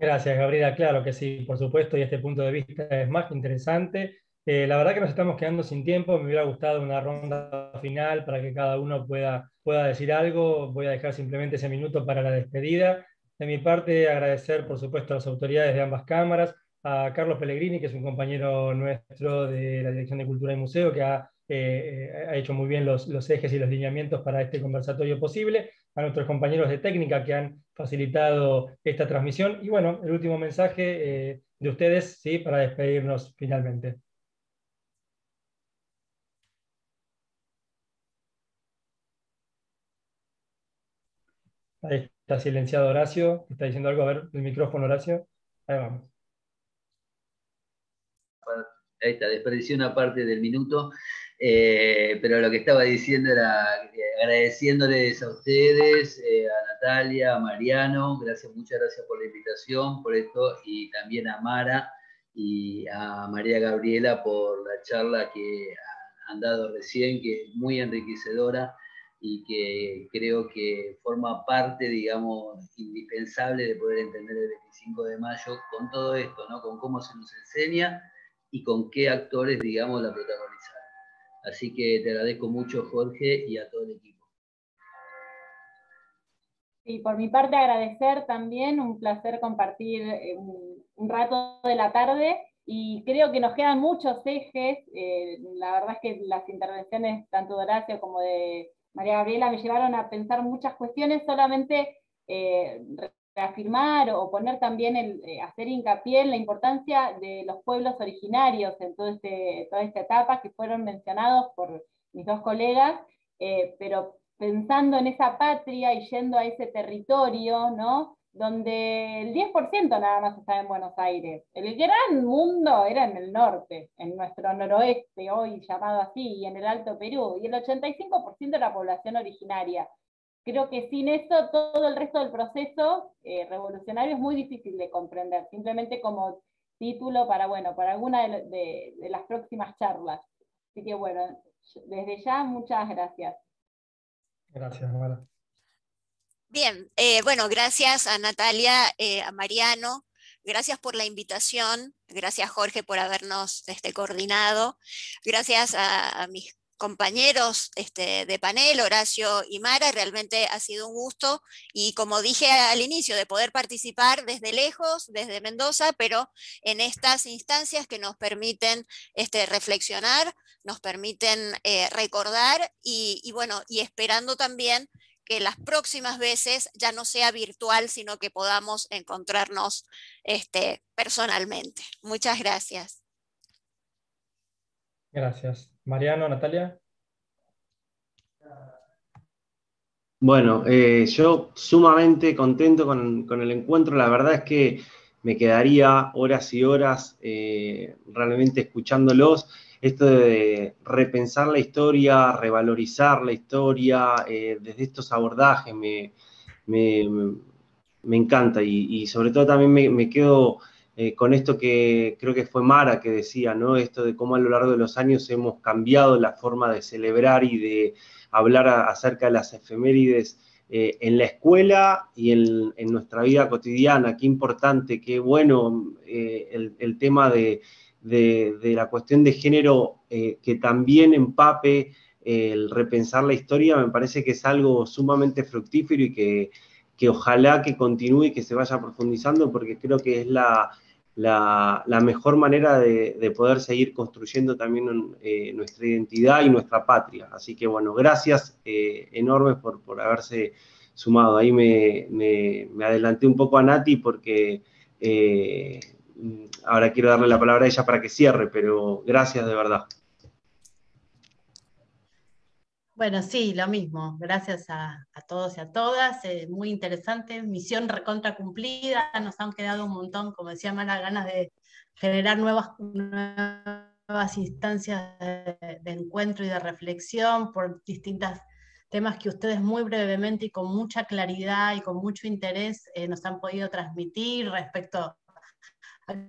Gracias, Gabriela. Claro que sí, por supuesto, y este punto de vista es más que interesante. La verdad que nos estamos quedando sin tiempo. Me hubiera gustado una ronda final para que cada uno pueda decir algo. Voy a dejar simplemente ese minuto para la despedida. De mi parte, agradecer, por supuesto, a las autoridades de ambas cámaras, a Carlos Pellegrini, que es un compañero nuestro de la Dirección de Cultura y Museo, que ha hecho muy bien los ejes y los lineamientos para este conversatorio posible, a nuestros compañeros de técnica que han facilitado esta transmisión. Y bueno, el último mensaje de ustedes, ¿sí? Para despedirnos finalmente. Ahí está silenciado Horacio, está diciendo algo. A ver, el micrófono, Horacio. Ahí vamos. Ahí está, desperdicié una parte del minuto, pero lo que estaba diciendo era agradeciéndoles a ustedes, a Natalia, a Mariano, muchas gracias por la invitación, por esto, y también a Mara y a María Gabriela por la charla que han dado recién, que es muy enriquecedora y que creo que forma parte, digamos, indispensable de poder entender el 25 de mayo con todo esto, ¿no? Con cómo se nos enseña y con qué actores, digamos, la protagonizaron. Así que te agradezco mucho, Jorge, y a todo el equipo. Y por mi parte agradecer también, un placer compartir un rato de la tarde, y creo que nos quedan muchos ejes. La verdad es que las intervenciones tanto de Horacio como de María Gabriela me llevaron a pensar muchas cuestiones, solamente reafirmar o poner también, hacer hincapié en la importancia de los pueblos originarios en toda esta etapa, que fueron mencionados por mis dos colegas, pero pensando en esa patria y yendo a ese territorio, ¿no? Donde el 10% nada más está en Buenos Aires. El gran mundo era en el norte, en nuestro noroeste, hoy llamado así, y en el Alto Perú, y el 85% de la población originaria. Creo que sin eso todo el resto del proceso revolucionario es muy difícil de comprender, simplemente como título para, bueno, para alguna de las próximas charlas. Así que bueno, desde ya muchas gracias. Gracias, Mara. Bien, bueno, gracias a Natalia, a Mariano, gracias por la invitación, gracias Jorge por habernos coordinado, gracias a mis compañeros de panel, Horacio y Mara, realmente ha sido un gusto, y como dije al inicio, de poder participar desde lejos, desde Mendoza, pero en estas instancias que nos permiten reflexionar, nos permiten recordar, y bueno, y esperando también que las próximas veces ya no sea virtual, sino que podamos encontrarnos personalmente. Muchas gracias. Gracias. Mariano, Natalia. Bueno, yo sumamente contento con el encuentro. La verdad es que me quedaría horas y horas realmente escuchándolos. Esto de repensar la historia, revalorizar la historia, desde estos abordajes me encanta, y sobre todo también me quedo con esto que creo que fue Mara que decía, ¿no? Esto de cómo a lo largo de los años hemos cambiado la forma de celebrar y de hablar acerca de las efemérides en la escuela y en nuestra vida cotidiana. Qué importante, qué bueno el tema de la cuestión de género, que también empape el repensar la historia. Me parece que es algo sumamente fructífero y que ojalá que continúe y que se vaya profundizando, porque creo que es la mejor manera de poder seguir construyendo también nuestra identidad y nuestra patria. Así que bueno, gracias enormes por haberse sumado. Ahí me adelanté un poco a Nati porque ahora quiero darle la palabra a ella para que cierre, pero gracias de verdad. Bueno, sí, lo mismo. Gracias a todos y a todas. Muy interesante. Misión recontra cumplida. Nos han quedado un montón, como decía Mara, ganas de generar nuevas instancias de encuentro y de reflexión por distintos temas que ustedes muy brevemente y con mucha claridad y con mucho interés nos han podido transmitir respecto a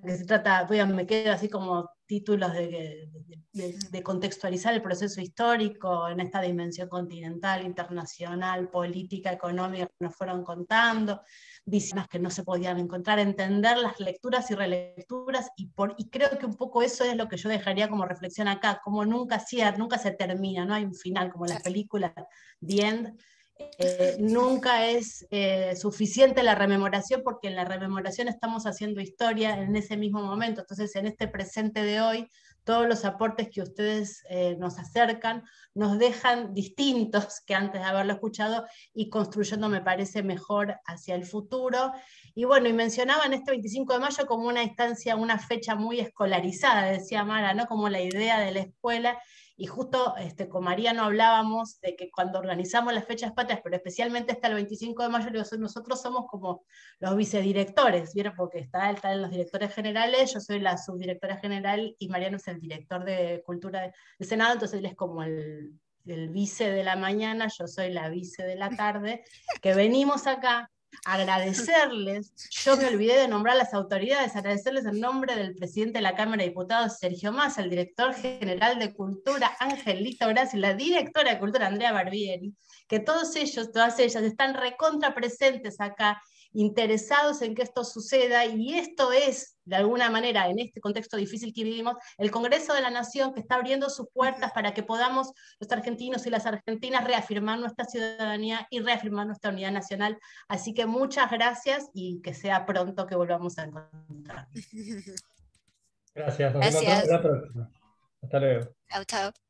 que se trata. Me quedo así como títulos de contextualizar el proceso histórico en esta dimensión continental, internacional, política, económica que nos fueron contando, visiones que no se podían encontrar, entender las lecturas y relecturas, y creo que un poco eso es lo que yo dejaría como reflexión acá, como nunca se termina, no hay un final, como las películas The End. Nunca es suficiente la rememoración, porque en la rememoración estamos haciendo historia en ese mismo momento. Entonces, en este presente de hoy, todos los aportes que ustedes nos acercan nos dejan distintos que antes de haberlo escuchado, y construyendo, me parece, mejor hacia el futuro. Y bueno, y mencionaban este 25 de mayo como una instancia, una fecha muy escolarizada, decía Mara, ¿no? Como la idea de la escuela. y justo con Mariano hablábamos de que cuando organizamos las fechas patrias, pero especialmente hasta el 25 de mayo, nosotros somos como los vicedirectores, ¿vieron? Porque están los directores generales, yo soy la subdirectora general y Mariano es el director de Cultura del Senado, entonces él es como el vice de la mañana, yo soy la vice de la tarde, que venimos acá a agradecerles. Yo me olvidé de nombrar a las autoridades, agradecerles en nombre del presidente de la Cámara de Diputados, Sergio Massa, el director general de Cultura, Angelito Grassi, la directora de Cultura, Andrea Barbieri, que todos ellos, todas ellas están recontra presentes acá, interesados en que esto suceda, y esto es, de alguna manera, en este contexto difícil que vivimos, el Congreso de la Nación que está abriendo sus puertas para que podamos, los argentinos y las argentinas, reafirmar nuestra ciudadanía y reafirmar nuestra unidad nacional. Así que muchas gracias y que sea pronto que volvamos a encontrar. Gracias, nos encontramos la próxima. Hasta luego. Chao, chao.